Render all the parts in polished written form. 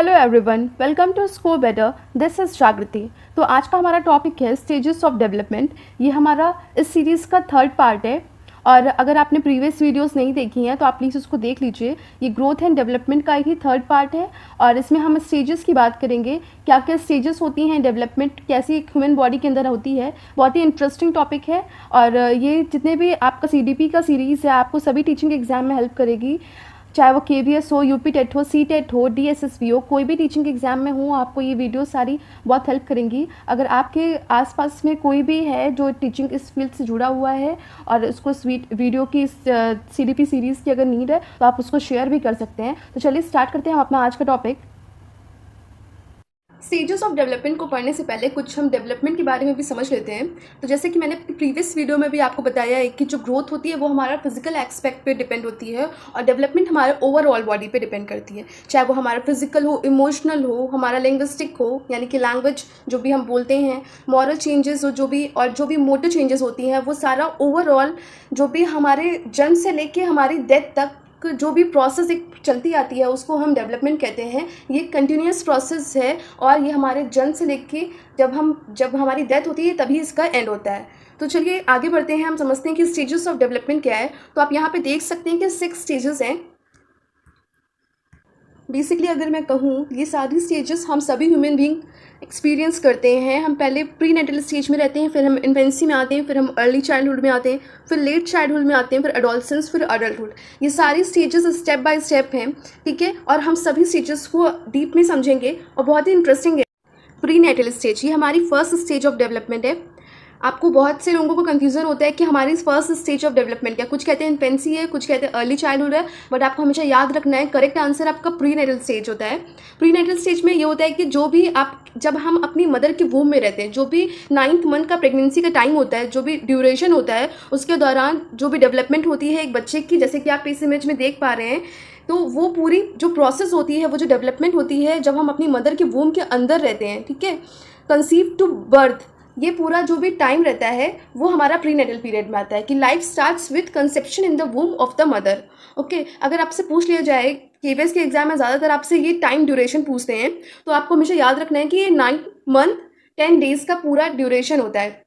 Hello everyone, welcome to score better. This is Jagriti. तो आज का हमारा टॉपिक है स्टेजेस ऑफ डेवलपमेंट। ये हमारा इस सीरीज़ का थर्ड पार्ट है और अगर आपने प्रीवियस वीडियोस नहीं देखी हैं तो आप प्लीज़ उसको देख लीजिए। ये ग्रोथ एंड डेवलपमेंट का ही थर्ड पार्ट है और इसमें हम स्टेजेस की बात करेंगे, क्या क्या स्टेजेस होती हैं डेवलपमेंट, कैसी एक ह्यूमन बॉडी के अंदर होती है। बहुत ही इंटरेस्टिंग टॉपिक है और ये जितने भी आपका CDP का सीरीज़ है आपको सभी टीचिंग एग्जाम में हेल्प करेगी, चाहे वो KVS हो, UP टेट हो, C टेट हो, DSSB हो, कोई भी टीचिंग एग्जाम में हो, आपको ये वीडियो सारी बहुत हेल्प करेंगी। अगर आपके आसपास में कोई भी है जो टीचिंग इस फील्ड से जुड़ा हुआ है और उसको वीडियो की इस CDP सीरीज़ की अगर नीड है तो आप उसको शेयर भी कर सकते हैं। तो चलिए स्टार्ट करते हैं हम अपना आज का टॉपिक। स्टेजेस ऑफ डेवलपमेंट को पढ़ने से पहले कुछ हम डेवलपमेंट के बारे में भी समझ लेते हैं। तो जैसे कि मैंने प्रीवियस वीडियो में भी आपको बताया है कि जो ग्रोथ होती है वो हमारा फिजिकल एस्पेक्ट पे डिपेंड होती है और डेवलपमेंट हमारे ओवरऑल बॉडी पे डिपेंड करती है, चाहे वो हमारा फिजिकल हो, इमोशनल हो, हमारा लिंग्विस्टिक हो यानी कि लैंग्वेज जो भी हम बोलते हैं, मॉरल चेंजेस हो, जो भी मोटर चेंजेस होती हैं, वो सारा ओवरऑल जो भी हमारे जन्म से लेके हमारी डेथ तक जो भी प्रोसेस एक चलती आती है उसको हम डेवलपमेंट कहते हैं। ये कंटिन्यूस प्रोसेस है और ये हमारे जन्म से लेके जब हमारी डेथ होती है तभी इसका एंड होता है। तो चलिए आगे बढ़ते हैं, हम समझते हैं कि स्टेजेस ऑफ डेवलपमेंट क्या है। तो आप यहाँ पे देख सकते हैं कि 6 स्टेजेस हैं। बेसिकली अगर मैं कहूँ ये सारी स्टेजेस हम सभी ह्यूमन बीइंग एक्सपीरियंस करते हैं। हम पहले प्री नेटल स्टेज में रहते हैं, फिर हम इन्फेंसी में आते हैं, फिर हम अर्ली चाइल्डहुड में आते हैं, फिर लेट चाइल्डहुड में आते हैं, फिर एडोलसेंस, फिर अडल्टहुड। ये सारी स्टेजेस स्टेप बाय स्टेप हैं, ठीक है। और हम सभी स्टेजेस को डीप में समझेंगे और बहुत ही इंटरेस्टिंग है। प्री नेटल स्टेज ये हमारी फर्स्ट स्टेज ऑफ डेवलपमेंट है। आपको बहुत से लोगों को कंफ्यूजन होता है कि हमारी फर्स्ट स्टेज ऑफ डेवलपमेंट क्या, कुछ कहते हैं इन्फेंसी है, कुछ कहते हैं अर्ली चाइल्डहुड है, बट आपको हमेशा याद रखना है करेक्ट आंसर आपका प्री नेटल स्टेज होता है। प्री नेटल स्टेज में ये होता है कि जब हम अपनी मदर के वूम में रहते हैं, जो भी 9th मंथ का प्रेगनेंसी का टाइम होता है, जो भी ड्यूरेशन होता है, उसके दौरान जो भी डेवलपमेंट होती है एक बच्चे की, जैसे कि आप इस इमेज में देख पा रहे हैं, तो वो पूरी जो प्रोसेस होती है, वो जो डेवलपमेंट होती है जब हम अपनी मदर के वूम के अंदर रहते हैं, ठीक है, कंसीव टू बर्थ, ये पूरा जो भी टाइम रहता है वो हमारा प्रीनेटल पीरियड में आता है कि life starts with conception in the वूम of the mother. Okay, अगर आपसे पूछ लिया जाए, KVS के एग्जाम में ज़्यादातर आपसे ये टाइम ड्यूरेशन पूछते हैं, तो आपको हमेशा याद रखना है कि ये 9 मंथ 10 डेज का पूरा ड्यूरेशन होता है।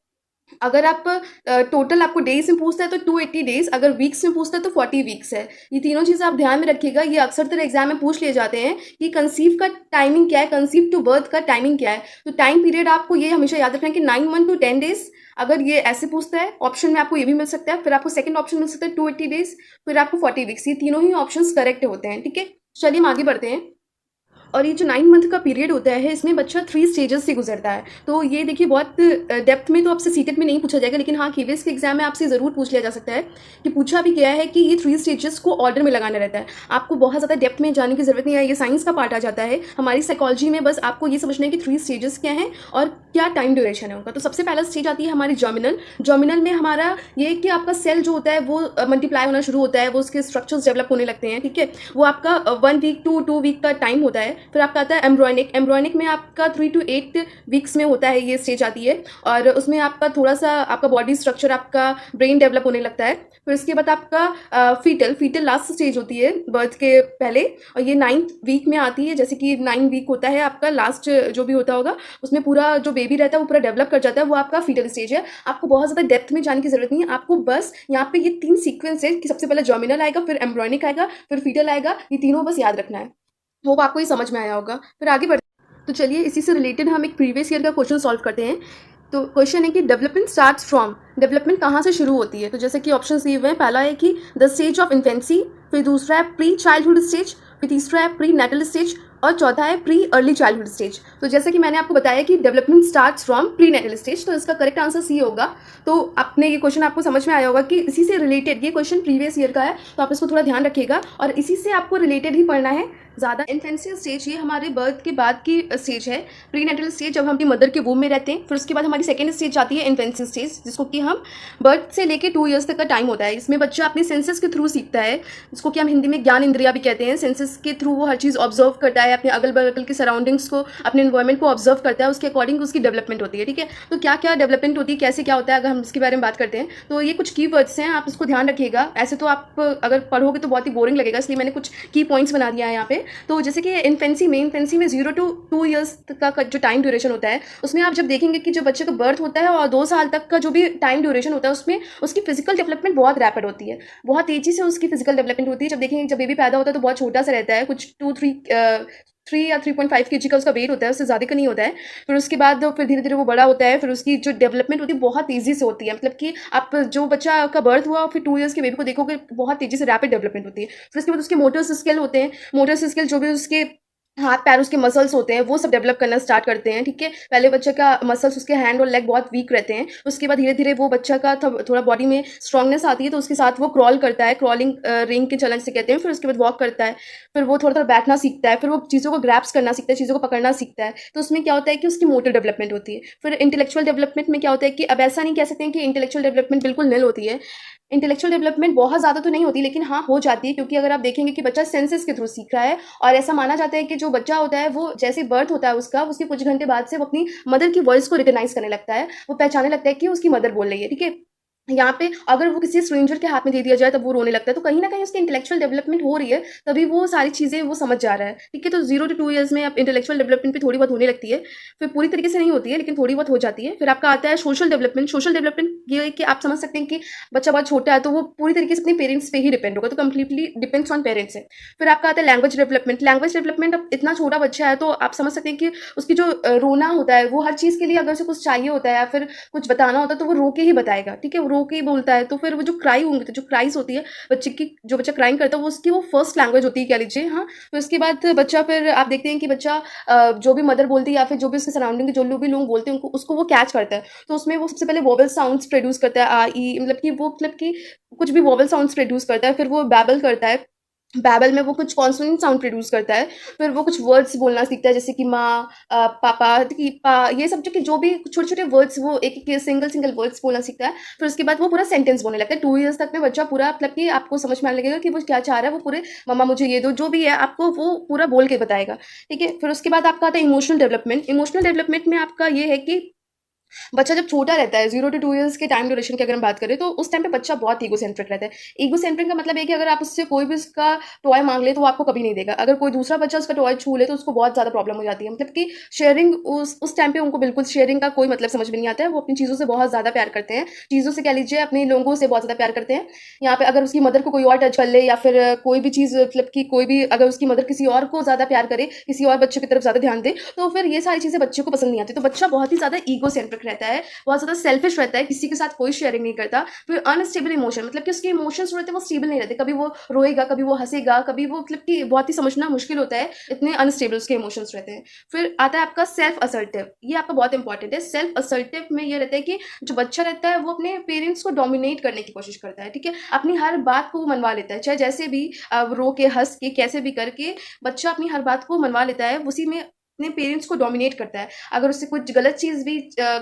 अगर आप टोटल आपको डेज में पूछता है तो 280 डेज, अगर वीक्स में पूछता है तो 40 वीक्स है। ये तीनों चीज़ आप ध्यान में रखिएगा। ये अक्सर तरह एग्जाम में पूछ लिए जाते हैं कि कंसीव का टाइमिंग क्या है, कंसीव टू बर्थ का टाइमिंग क्या है। तो टाइम पीरियड आपको ये हमेशा याद रखना है कि 9 मंथ टू 10 डेज। अगर ये ऐसे पूछता है ऑप्शन में आपको ये भी मिल सकता है, फिर आपको सेकंड ऑप्शन मिल सकता है 280 डेज, फिर आपको 40 वीक्स। ये तीनों ही ऑप्शंस करेक्ट होते हैं, ठीक है। चलिए हम आगे बढ़ते हैं। और ये जो 9 मंथ का पीरियड होता है इसमें बच्चा 3 स्टेजेस से गुजरता है। तो ये देखिए बहुत डेप्थ में तो आपसे सीटेट में नहीं पूछा जाएगा, लेकिन हाँ KVS के एग्जाम में आपसे ज़रूर पूछ लिया जा सकता है कि पूछा भी गया है कि ये 3 स्टेजेस को ऑर्डर में लगाना रहता है। आपको बहुत ज़्यादा डेप्थ में जाने की ज़रूरत नहीं है, ये साइंस का पार्ट आ जाता है। हमारी साइकोलॉजी में बस आपको ये समझना है कि 3 स्टेजेस क्या हैं और क्या टाइम ड्यूरेशन है उनका। तो सबसे पहला स्टेज आती है हमारी जर्मिनल। जर्मिनल में हमारा ये कि आपका सेल जो होता है वो मल्टीप्लाई होना शुरू होता है, वो उसके स्ट्रक्चर्स डेवलप होने लगते हैं, ठीक है। वो आपका 1 वीक टू 2 वीक का टाइम होता है। फिर आपका आता है एम्ब्रॉयनिक में आपका 3 to 8 वीक्स में होता है, ये स्टेज आती है और उसमें आपका थोड़ा सा आपका बॉडी स्ट्रक्चर, आपका ब्रेन डेवलप होने लगता है। फिर उसके बाद आपका फीटल लास्ट स्टेज होती है बर्थ के पहले और ये 9th वीक में आती है। जैसे कि 9 वीक होता है आपका लास्ट जो भी होता होगा, उसमें पूरा जो बेबी रहता है वो पूरा डेवलप कर जाता है, वो आपका फीटल स्टेज है। आपको बहुत ज़्यादा डेप्थ में जाने की जरूरत नहीं है, आपको बस यहाँ पे ये 3 सीक्वेंस है कि सबसे पहले जर्मिनल आएगा, फिर एम्ब्रॉयनिक आएगा, फिर फीटल आएगा। ये तीनों बस याद रखना है। होप आपको ये समझ में आया होगा। फिर आगे बढ़ते तो चलिए इसी से रिलेटेड हम एक प्रीवियस ईयर का क्वेश्चन सॉल्व करते हैं। तो क्वेश्चन है कि डेवलपमेंट स्टार्ट्स फ्रॉम, डेवलपमेंट कहाँ से शुरू होती है। तो जैसे कि ऑप्शन दिए हुए हैं, पहला है कि द स्टेज ऑफ इन्फेंसी, फिर दूसरा है प्री चाइल्डहुड स्टेज, फिर तीसरा है प्री नेटल स्टेज और चौथा है प्री अर्ली चाइल्डहुड स्टेज। तो जैसे कि मैंने आपको बताया कि development starts from prenatal stage, तो इसका करेक्ट आंसर सी होगा। तो आपने ये क्वेश्चन आपको समझ में आया होगा कि इसी से रिलेटेड, ये क्वेश्चन प्रीवियस ईयर का है तो आप इसको थोड़ा ध्यान रखिएगा और इसी से आपको रिलेटेड ही पढ़ना है ज़्यादा। इन्फेंसी स्टेज ये हमारे बर्थ के बाद की स्टेज है। प्री नेटल स्टेज जब हम अपनी मदर के वूम में रहते हैं, फिर उसके बाद हमारी सेकेंड स्टेज आती है इन्फेंसी स्टेज, जिसको कि हम बर्थ से लेके 2 ईयर्स तक का टाइम होता है। इसमें बच्चा अपने सेंसेस के थ्रू सीखता है, जिसको कि हम हिंदी में ज्ञान इंद्रिया भी कहते हैं। सेंसेस के थ्रू वो हर चीज़ ऑब्जर्व करता है, है, अपने अगल बगल की सराउंडिंग्स को, अपने इन्वायरमेंट को ऑब्जर्व करता है, उसके अकॉर्डिंग उसकी डेवलपमेंट होती है। ठीक है, तो क्या क्या डेवलपमेंट होती है, कैसे क्या होता है, अगर हम इसके बारे में बात करते हैं तो ये कुछ की वर्ड्स हैं, आप इसको ध्यान रखिएगा। ऐसे तो आप अगर पढ़ोगे तो बहुत ही बोरिंग लगेगा, इसलिए मैंने कुछ की पॉइंट्स बना दिया है यहाँ पे। तो जैसे कि इन्फेंसी में 0 to 2 ईयर्स का जो टाइम ड्यूरेशन होता है, उसमें आप जब देखेंगे कि जो बच्चे का बर्थ होता है और 2 साल तक का जो भी टाइम ड्यूरेशन होता है, उसमें उसकी फिजिकल डेवलपमेंट बहुत रैपिड होती है, बहुत तेजी से उसकी फिजिकल डेवलपमेंट होती है। जब देखेंगे जब बेबी पैदा होता है तो बहुत छोटा सा रहता है, कुछ 3 या 3.5 kg का उसका वेट होता है, उससे ज़्यादा का नहीं होता है। फिर उसके बाद फिर धीरे धीरे वो बड़ा होता है, फिर उसकी जो डेवलपमेंट होती है बहुत तेज़ी से होती है। मतलब कि आप जो बच्चा का बर्थ हुआ फिर 2 ईयर्स के बेबी को देखोगे, बहुत तेज़ी से रैपिड डेवलपमेंट होती है। फिर उसके बाद उसके मोटर्स स्किल होते हैं, मोटर्स स्किल जो भी उसके हाथ पैर उसके मसल्स होते हैं वो सब डेवलप करना स्टार्ट करते हैं। ठीक है, पहले बच्चे का मसल्स, उसके हैंड और लेग बहुत वीक रहते हैं, उसके बाद धीरे धीरे वो बच्चा का थोड़ा बॉडी में स्ट्रांगनेस आती है, तो उसके साथ वो क्रॉल करता है, क्रॉलिंग रिंग के चलन से कहते हैं। फिर उसके बाद वॉक करता है, फिर वो थोड़ा थोड़ा बैठना सीखता है, फिर वो चीज़ों को ग्रैप्स करना सीखता है, चीज़ों को पकड़ना सीखता है। तो उसमें क्या होता है कि उसकी मोटर डेवलपमेंट होती है। फिर इंटेलेक्चुअल डेवलपमेंट में क्या होता है कि अब ऐसा नहीं कह सकते हैं कि इंटेलेक्चुअल डेवलपमेंट बिल्कुल निल होती है। इंटेलेक्चुअल डेवलपमेंट बहुत ज़्यादा तो नहीं होती, लेकिन हाँ हो जाती है, क्योंकि अगर आप देखेंगे कि बच्चा सेंसेस के थ्रू सीख रहा है, और ऐसा माना जाता है कि जो बच्चा होता है वो जैसे बर्थ होता है उसका, उसके कुछ घंटे बाद से वो अपनी मदर की वॉइस को रिकग्नाइज करने लगता है, वो पहचानने लगता है कि उसकी मदर बोल रही है। ठीक है, यहाँ पे अगर वो किसी स्ट्रेंजर के हाथ में दे दिया जाए तब वो रोने लगता है, तो कहीं ना कहीं उसकी इंटेलेक्चुअल डेवलपमेंट हो रही है, तभी वो सारी चीज़ें वो समझ जा रहा है। ठीक है, तो 0 to 2 ईयर्स में अब इंटेलेक्चुअल डेवलपमेंट भी थोड़ी बहुत होने लगती है, फिर पूरी तरीके से नहीं होती है लेकिन थोड़ी बहुत हो जाती है। फिर आपका आता है सोशल डेवलपमेंट। सोशल डेवलपमेंट ये है कि आप समझ सकते हैं कि बच्चा बहुत छोटा है तो वो पूरी तरीके से अपने पेरेंट्स पे ही डिपेंड होगा, तो कंप्लीटली डिपेंड्स ऑन पेरेंट्स है। फिर आपका आता है लैंग्वेज डेवलपमेंट। लैंग्वेज डेवलपमेंट, अब इतना छोटा बच्चा है तो आप समझ सकते हैं कि उसकी जो रोना होता है, वो हर चीज़ के लिए अगर उसे कुछ चाहिए होता है या फिर कुछ बताना होता है तो वो रो के ही बताएगा। ठीक है, वो रो के ही बोलता है। तो फिर वो जो क्राई होंगे, तो जो क्राइज होती है बच्चे की, जो बच्चा क्राइंग करता है वो उसकी वो फर्स्ट लैंग्वेज होती है कह लीजिए। हाँ, फिर उसके बाद बच्चा, फिर आप देखते हैं कि बच्चा जो भी मदर बोलती है या फिर जो भी उसके सराउंडिंग के जो भी लोग बोलते हैं उनको, उसको वो कैच करता है। तो उसमें वो सबसे पहले वोवल साउंड्स प्रोड्यूस करता है, आ ई, मतलब कि वो, मतलब कि कुछ भी वोवल साउंड्स प्रोड्यूस करता है। फिर वो बैबल करता है, बैबल में वो कुछ कॉन्सोनेंट साउंड प्रोड्यूस करता है। फिर वो कुछ वर्ड्स बोलना सीखता है, जैसे कि माँ, पापा, कि पा, ये सब जो भी छोटे छोटे वर्ड्स, वो एक एक सिंगल सिंगल वर्ड्स बोलना सीखता है। फिर उसके बाद वो पूरा सेंटेंस बोलने लगता है। 2 ईयर्स तक में बच्चा पूरा, मतलब कि आपको समझ में आने लगेगा कि वो क्या चाह रहा है, वो पूरे मम्मा मुझे ये दो, जो भी है आपको वो पूरा बोल के बताएगा। ठीक है, फिर उसके बाद आपका आता है इमोशनल डेवलपमेंट। इमोशनल डेवलपमेंट में आपका ये है कि बच्चा जब छोटा रहता है, 0 to 2 ईयर्स के टाइम ड्यूरेशन की अगर हम बात करें, तो उस टाइम पे बच्चा बहुत ईगोसेंट्रिक रहता है। ईगोसेंट्रिक का मतलब है कि अगर आप उससे कोई भी उसका टॉय मांग ले तो वो आपको कभी नहीं देगा। अगर कोई दूसरा बच्चा उसका टॉय छू ले तो उसको बहुत ज़्यादा प्रॉब्लम हो जाती है। मतलब कि शेयरिंग, उस टाइम पे उनको बिल्कुल शेयरिंग का कोई मतलब समझ में नहीं आता है। वो अपनी चीज़ों से बहुत ज़्यादा प्यार करते हैं, चीज़ों से कह लीजिए अपने लोगों से बहुत ज़्यादा प्यार करते हैं। यहाँ पे अगर उसकी मदर को कोई और टच कर ले, या फिर कोई भी चीज़, मतलब कि कोई भी, अगर उसकी मदर किसी और को ज़्यादा प्यार करे, किसी और बच्चे की तरफ ज़्यादा ध्यान दे, तो फिर ये सारी चीज़ें बच्चे को पसंद नहीं आती। तो बच्चा बहुत ही ज़्यादा ईगोसेंट्रिक रहता है, बहुत ज़्यादा सेल्फिश रहता है, किसी के साथ कोई शेयरिंग नहीं करता। फिर अनस्टेबल इमोशन, मतलब कि उसके इमोशंस रहते हैं वो स्टेबल नहीं रहते, कभी वो रोएगा, कभी वो हंसेगा, कभी वो, मतलब कि बहुत ही समझना मुश्किल होता है, इतने अनस्टेबल उसके इमोशंस रहते हैं। फिर आता है आपका सेल्फ असर्टिव। ये आपका बहुत इंपॉर्टेंट है। सेल्फ असर्टिव में ये रहता है कि जो बच्चा रहता है वो अपने पेरेंट्स को डोमिनेट करने की कोशिश करता है। ठीक है, अपनी हर बात को वो मनवा लेता है, चाहे जैसे भी रो के, हंस के, कैसे भी करके बच्चा अपनी हर बात को मनवा लेता है, उसी में अपने पेरेंट्स को डोमिनेट करता है। अगर उससे कुछ गलत चीज़ भी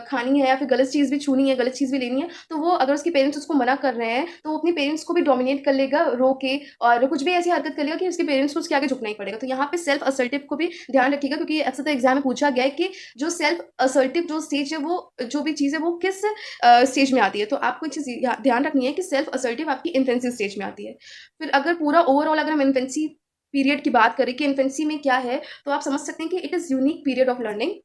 खानी है, या फिर गलत चीज़ भी छूनी है, गलत चीज़ भी लेनी है, तो वो, अगर उसके पेरेंट्स उसको मना कर रहे हैं, तो वो अपने पेरेंट्स को भी डोमिनेट कर लेगा रो के, और कुछ भी ऐसी हरकत कर लेगा कि उसके पेरेंट्स को उसके आगे झुकना ही पड़ेगा। तो यहाँ पे सेल्फ असर्टिव को भी ध्यान रखिएगा, क्योंकि अक्सर तो एग्जाम में पूछा गया है कि जो सेल्फ असर्टिव जो स्टेज है, वो जो भी चीज़ है वो किस स्टेज में आती है। तो आपको एक चीज़ ध्यान रखनी है कि सेल्फ असर्टिव आपकी इन्फेंसी स्टेज में आती है। फिर अगर पूरा ओवरऑल अगर हम इन्फेंसी पीरियड की बात करें कि इन्फेंसी में क्या है, तो आप समझ सकते हैं कि it is unique period of learning.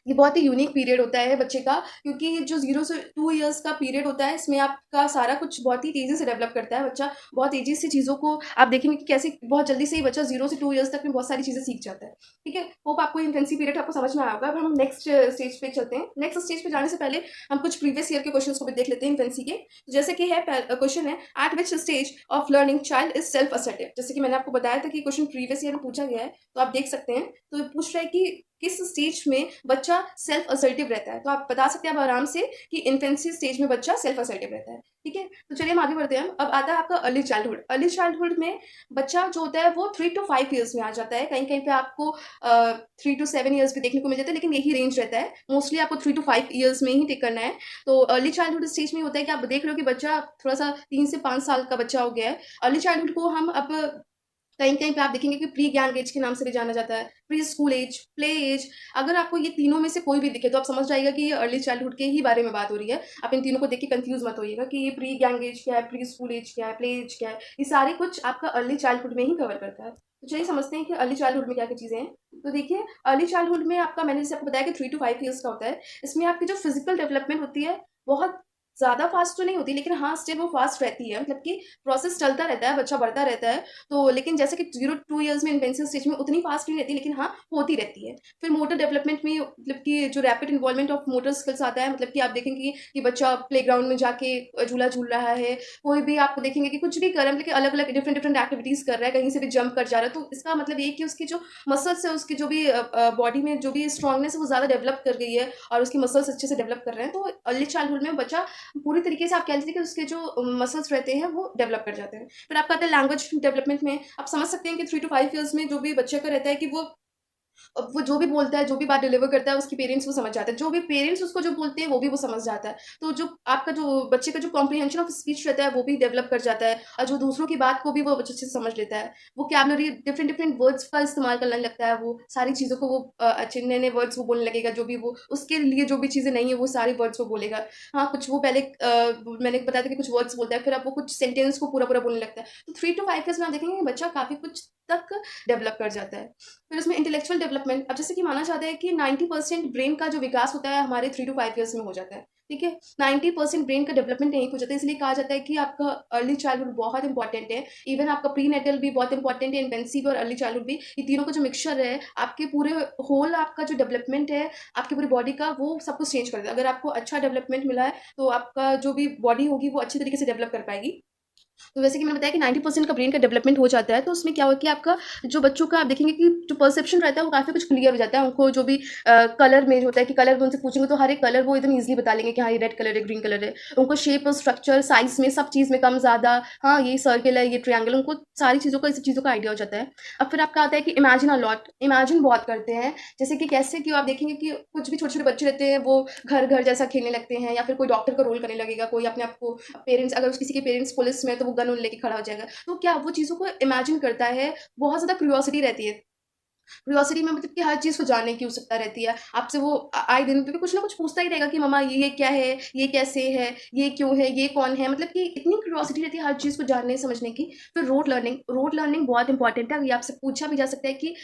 ये बहुत ही यूनिक पीरियड होता है बच्चे का, क्योंकि जो 0 से 2 ईयर्स का पीरियड होता है, इसमें आपका सारा कुछ बहुत ही तेज़ी से डेवलप करता है बच्चा। बहुत तेज़ी से चीज़ों को आप देखेंगे कि कैसे बहुत जल्दी से ही बच्चा 0 से 2 ईयर्स तक में बहुत सारी चीज़ें सीख जाता है। ठीक है, होप आपको इन्फेंसी पीरियड आपको समझ में आया होगा। अब हम नेक्स्ट स्टेज पे चलते हैं। नेक्स्ट स्टेज पे जाने से पहले हम कुछ प्रीवियस ईयर के क्वेश्चन को भी देख लेते हैं इन्फेंसी के। तो जैसे कि है क्वेश्चन है, eight which stage of learning child is self assertive. जैसे कि मैंने आपको बताया था कि क्वेश्चन प्रीवियस ईयर में पूछा गया है, तो आप देख सकते हैं। तो पूछ रहा है कि किस स्टेज में बच्चा सेल्फ असर्टिव रहता है। तो आप बता सकते हैं अब आराम से कि इन्फेंसी स्टेज में बच्चा सेल्फ असर्टिव रहता है। ठीक है, तो चलिए हम आगे बढ़ते हैं। अब आता है आपका अर्ली चाइल्डहुड। अर्ली चाइल्डहुड में बच्चा जो होता है वो 3 to 5 ईयर्स में आ जाता है। कहीं कहीं पे आपको 3 to 7 ईयर्स भी देखने को मिल जाता है, लेकिन यही रेंज रहता है। मोस्टली आपको 3 to 5 ईयर्स में ही टिक करना है। तो अर्ली चाइल्डहुड स्टेज में होता है कि आप देख रहे हो कि बच्चा थोड़ा सा 3 से 5 साल का बच्चा हो गया है। अर्ली चाइल्डहुड को हम अब कहीं-कहीं पे आप देखेंगे कि प्री गैंग एज के नाम से भी जाना जाता है, preschool age, play age. अगर आपको ये तीनों में से कोई भी दिखे तो आप समझ जाइएगा कि ये अर्ली चाइल्डहुड के ही बारे में बात हो रही है। आप इन तीनों को देख के कन्फ्यूज़ मत होइएगा कि ये प्री गैंग एज क्या है, प्री स्कूल एज क्या है, प्ले एज क्या है। ये सारे कुछ आपका अर्ली चाइल्डहुड में ही कवर करता है। तो चलिए समझते हैं कि अर्ली चाइल्डहुड में क्या-क्या चीज़ें हैं। तो देखिए, अर्ली चाइल्डहुड में आपका, मैंने जैसे आपको बताया कि 3 टू 5 ईयर्स का होता है। इसमें आपकी जो फिज़िकल डेवलपमेंट होती है, बहुत ज़्यादा फास्ट तो नहीं होती, लेकिन हाँ, स्टिल वो फास्ट रहती है। मतलब कि प्रोसेस चलता रहता है, बच्चा बढ़ता रहता है। तो लेकिन जैसे कि 0 टू ईयर्स में इन्फेंसी स्टेज में उतनी फास्ट नहीं रहती, लेकिन हाँ, होती रहती है। फिर मोटर डेवलपमेंट में मतलब कि जो rapid involvement of motor skills आता है, मतलब कि आप देखेंगे कि बच्चा प्लेग्राउंड में जाके झूला झूल रहा है, कोई भी आप देखेंगे कि कुछ भी कर रहा है, मतलब कि अलग-अलग डिफरेंट-डिफरेंट एक्टिविटीज़ कर रहा है, कहीं से भी जंप कर जा रहा है। तो इसका मतलब ये है कि उसकी जो मसल्स है, उसकी जो भी बॉडी में जो भी स्ट्रांगनेस है, वो ज़्यादा डेवलप कर गई है और उसकी मसल्स अच्छे से डेवलप कर रहे हैं। तो अर्ली चाइल्डहुड में बच्चा पूरी तरीके से, आप कह लीजिए कि उसके जो मसल्स रहते हैं वो डेवलप कर जाते हैं। फिर आपका आता है लैंग्वेज डेवलपमेंट में। आप समझ सकते हैं कि 3 टू 5 ईयर्स में जो भी बच्चे का रहता है कि वो जो भी बोलता है, जो भी बात डिलीवर करता है, उसके पेरेंट्स वो समझ जाते हैं। जो भी पेरेंट्स उसको जो बोलते हैं, वो भी वो समझ जाता है। तो जो आपका जो बच्चे का जो कॉम्प्रिहेंशन ऑफ स्पीच रहता है, वो भी डेवलप कर जाता है और जो दूसरों की बात को भी वो अच्छे से समझ लेता है। वोकैब्युलरी, डिफरेंट डिफरेंट वर्ड्स का इस्तेमाल करने लगता है। वो सारी चीज़ों को वो अच्छे नए-नए वर्ड्स वो बोलने लगेगा, जो भी वो उसके लिए जो भी चीज़ें नहीं है, वो सारे वर्ड्स वो बोलेगा। हाँ, कुछ वो पहले मैंने बताया था कि कुछ वर्ड्स बोलता है, फिर अब वो कुछ सेंटेंस को पूरा-पूरा बोलने लगता है। तो 3 टू 5 ईयर्स में आप देखेंगे कि बच्चा काफ़ी कुछ तक डेवलप कर जाता है। फिर उसमें इंटेलेक्चुअल डेवलपमेंट, अब जैसे कि माना जाता है कि 90% ब्रेन का जो विकास होता है हमारे 3 टू 5 ईयर्स में हो जाता है, ठीक है? 90% ब्रेन का डेवलपमेंट यहीं पे हो जाता है, इसलिए कहा जाता है कि आपका अर्ली चाइल्डहुड बहुत इंपॉर्टेंट है। इवन आपका प्रीनेटल भी बहुत इंपॉर्टेंट है, इन्फेंसी भी और अर्ली चाइल्डहुड भी। ये तीनों का जो मिक्सचर है, आपके पूरे होल आपका जो डेवलपमेंट है, आपकी पूरी बॉडी का, वो सब कुछ चेंज कर देता है। अगर आपको अच्छा डेवलपमेंट मिला है, तो आपका जो भी बॉडी होगी, वो अच्छी तरीके से डेवलप कर पाएगी। तो जैसे कि मैंने बताया कि 90% का ब्रेन का डेवलपमेंट हो जाता है, तो उसमें क्या होगा कि आपका जो बच्चों का, आप देखेंगे कि जो परसेप्शन रहता है वो काफ़ी कुछ क्लियर हो जाता है। उनको जो भी कलर में जो होता है कि कलर उनसे पूछेंगे तो हर एक कलर वो एकदम ईज़िली बता लेंगे कि हाँ, ये रेड कलर है, ग्रीन कलर है। उनको शेप और स्ट्रक्चर, साइज़ में, सब चीज़ में कम ज़्यादा, हाँ, ये सर्किल है, ये ट्रायंगल, उनको सारी चीज़ों का, इस चीज़ों का आइडिया हो जाता है। अब फिर आपका आता है कि इमेजिन अ लॉट, इमेजिन बहुत करते हैं। जैसे कि कैसे कि आप देखेंगे कि कुछ भी छोटे-छोटे बच्चे रहते हैं, वो घर-घर जैसा खेलने लगते हैं, या फिर कोई डॉक्टर का रोल करने लगेगा, कोई अपने आप को, पेरेंट्स, अगर किसी के पेरेंट्स पुलिस में है तो वो गन-वन लेके खड़ा हो जाएगा। तो क्या वो चीज़ों को इमेजिन करता है, बहुत ज़्यादा क्यूरियोसिटी रहती है। क्यूरियोसिटी में मतलब कि हर चीज़ को जानने की उत्सुकता रहती है। आपसे वो आए दिन पे कुछ ना कुछ पूछता ही रहेगा कि मम्मा ये क्या है? ये कैसे है? ये क्यों है? ये कौन है? मतलब कि इतनी क्यूरियोसिटी रहती है हर चीज़ को जानने समझने की। फिर रोड लर्निंग बहुत इंपॉर्टेंट है। ये आपसे पूछा भी जा सकता है कि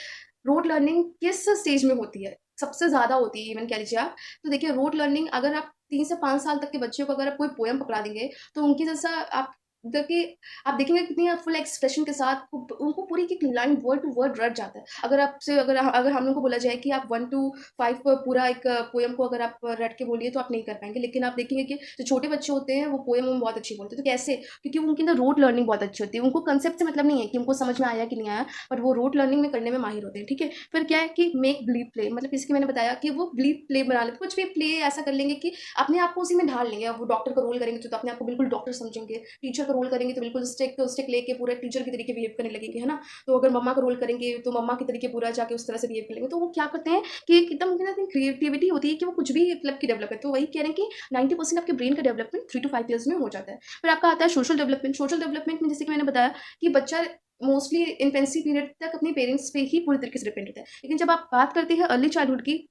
रोड लर्निंग किस स्टेज में होती है? सबसे ज़्यादा होती है, इवन कह लीजिए आप। तो देखिए, रोड लर्निंग अगर आप 3 से 5 साल तक के बच्चे को अगर आप कोई पोएम पकड़ा देंगे, तो उनकी जैसा आप, मतलब कि आप देखेंगे कितनी फुल एक्सप्रेशन के साथ उनको पूरी की लाइन वर्ड टू वर्ड रट जाता है। अगर हम लोग को बोला जाए कि आप 1 टू 5 पूरा एक पोएम को अगर आप रट के बोलिए, तो आप नहीं कर पाएँगे। लेकिन आप देखेंगे कि जो छोटे बच्चे होते हैं, वो पोएम में बहुत अच्छी बोलते हैं। तो कैसे? क्योंकि उनके अंदर रोड लर्निंग बहुत अच्छी होती है। उनको कांसेप्ट से मतलब नहीं है कि उनको समझ में आया कि नहीं आया, बट वो रोड लर्निंग में करने में माहिर होते हैं, ठीक है? फिर क्या है कि मेक बिलीव प्ले, मतलब जैसे कि मैंने बताया कि वो बिलीव प्ले बना लेते हैं। कुछ भी प्ले ऐसा कर लेंगे कि अपने आप को उसी में ढाल लेंगे। अब वो डॉक्टर का रोल करेंगे तो अपने आप को बिल्कुल डॉक्टर समझेंगे। टीचर का रोल करेंगे तो बिल्कुल स्टिक लेके पूरे टीचर की तरीके बिहेव करने लगेंगे, है ना? तो अगर मम्मा का रोल करेंगे तो मम्मा के तरीके पूरा जाके उस तरह से बिहेव करेंगे। तो वो क्या करते हैं कि एकदम क्रिएटिविटी होती है कि वो कुछ भी मतलब की डेवलप है। तो वही कह रहे हैं कि 90% आपके ब्रेन का डेवलपमेंट 3 टू 5 ईयर्स में हो जाता है। फिर आपका आता है सोशल डेवलपमेंट। सोशल डेवलपमेंट में जैसे कि मैंने बताया कि बच्चा मोस्टली इन्फेंसी पीरियड तक अपने पेरेंट्स पे ही पूरी तरीके से डिपेंड होता है। लेकिन जब आप बात करते हैं अर्ली चाइल्डहुड की,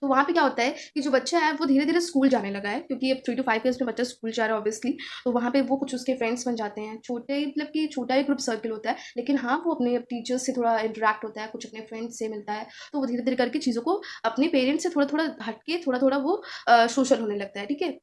तो वहाँ पे क्या होता है कि जो बच्चा है वो धीरे-धीरे स्कूल जाने लगा है, क्योंकि अब 3 टू 5 ईयर्स में बच्चा स्कूल जा रहा है ऑब्वियसली। तो वहाँ पे वो कुछ उसके फ्रेंड्स बन जाते हैं। छोटे मतलब कि छोटा ही ग्रुप सर्कल होता है, लेकिन हाँ, वो अपने टीचर्स से थोड़ा इंटरैक्ट होता है, कुछ अपने फ्रेंड्स से मिलता है। तो वो धीरे-धीरे करके चीज़ों को अपने पेरेंट्स से थोड़ा-थोड़ा हट के थोड़ा-थोड़ा वो सोशल होने लगता है, ठीक है?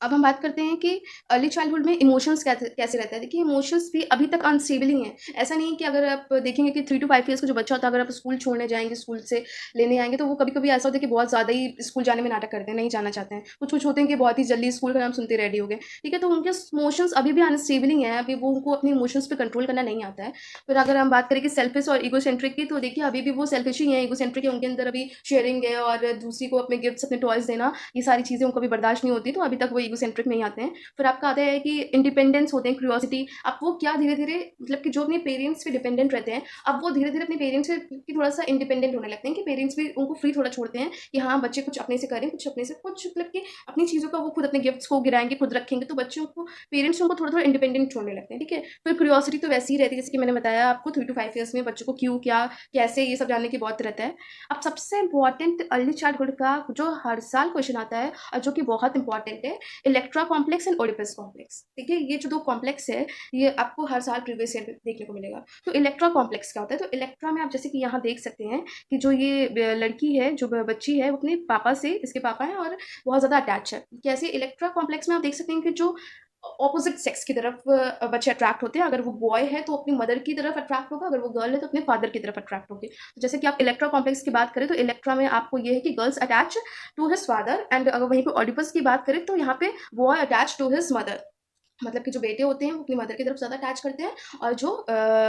अब हम बात करते हैं कि अर्ली चाइल्डहुड में इमोशंस कैसे कैसे रहता है। देखिए, इमोशंस भी अभी तक अनस्टेबल ही हैं। ऐसा नहीं है कि अगर आप देखेंगे कि 3 टू 5 ईयर्स का जो बच्चा होता है, अगर आप स्कूल छोड़ने जाएँगे, स्कूल से लेने आएँगे, तो वो कभी-कभी ऐसा होता है कि बहुत ज़्यादा ही स्कूल जाने में नाटक करते हैं, नहीं जाना चाहते हैं। कुछ-कुछ होते हैं कि बहुत ही जल्दी स्कूल का नाम सुनते रेडी हो गए, ठीक है? तो उनके इमोशंस अभी भी अनस्टेबल ही हैं, अभी वो उनको अपने इमोशंस पे कंट्रोल करना नहीं आता है। फिर अगर हम बात करें कि सेल्फिश और ईगोसेंट्रिक की, तो देखिए अभी भी वो सेल्फिश ही हैं, ईगोसेंट्रिक है, उनके अंदर अभी शेयरिंग है और दूसरी को अपने गिफ्ट्स, अपने टॉयज़ देना, ये सारी चीज़ें उनको अभी बर्दाश्त नहीं होती, तो अभी तक वो ईगोसेंट्रिक में ही आते हैं। फिर आपका आता है कि इंडिपेंडेंस होते हैं, क्यूरियोसिटी। अब वो क्या धीरे धीरे मतलब कि जो अपने पेरेंट्स पे डिपेंडेंट रहते हैं, अब वो धीरे धीरे अपने पेरेंट्स से थोड़ा सा इंडिपेंडेंट होने लगते हैं कि पेरेंट्स भी उनको फ्री थोड़ा छोड़ते हैं कि हाँ बच्चे कुछ अपने से करें, कुछ अपने से कुछ मतलब कि अपनी चीज़ों का वो खुद अपने गिफ्ट्स को गिराएंगे, खुद रखेंगे, तो बच्चों को पेरेंट्स उनको थोड़ा थोड़ा इंडिपेंडेंट छोड़ने लगते हैं। ठीक है, फिर क्यूरियोसिटी तो वैसी ही रहती है जैसे कि मैंने बताया आपको 3 to 5 ईयर्स में बच्चों को क्यों, क्या, कैसे, ये सब जानने की बहुत रहता है। अब सबसे इंपॉर्टेंट अर्ली चाइल्डहुड का जो हर साल क्वेश्चन आता है और जो कि बहुत इंपॉर्टेंट है, Electra complex and Oedipus complex. ठीक है, ये जो 2 कॉम्प्लेक्स है ये आपको हर साल प्रीवियस ईयर में देखने को मिलेगा। तो इलेक्ट्रा कॉम्प्लेक्स क्या होता है? तो इलेक्ट्रा में आप जैसे कि यहाँ देख सकते हैं कि जो ये लड़की है, जो बच्ची है, वो अपने पापा से, इसके पापा हैं और बहुत ज़्यादा अटैच है। कैसे? इलेक्ट्रा कॉम्प्लेक्स में आप देख सकते हैं कि जो ऑपोजिट सेक्स की तरफ बच्चे अट्रैक्ट होते हैं। अगर वो बॉय है तो अपनी मदर की तरफ अट्रैक्ट होगा, अगर वो गर्ल है तो अपने फादर की तरफ अट्रैक्ट होगी। तो जैसे कि आप इलेक्ट्रा कॉम्प्लेक्स की बात करें तो इलेक्ट्रा में आपको ये है कि girls attach to his father, and अगर वहीं पे ऑडिपस की बात करें तो यहाँ पे boy attach to his mother. मतलब कि जो बेटे होते हैं वो अपनी मदर की तरफ ज़्यादा अटैच करते हैं और जो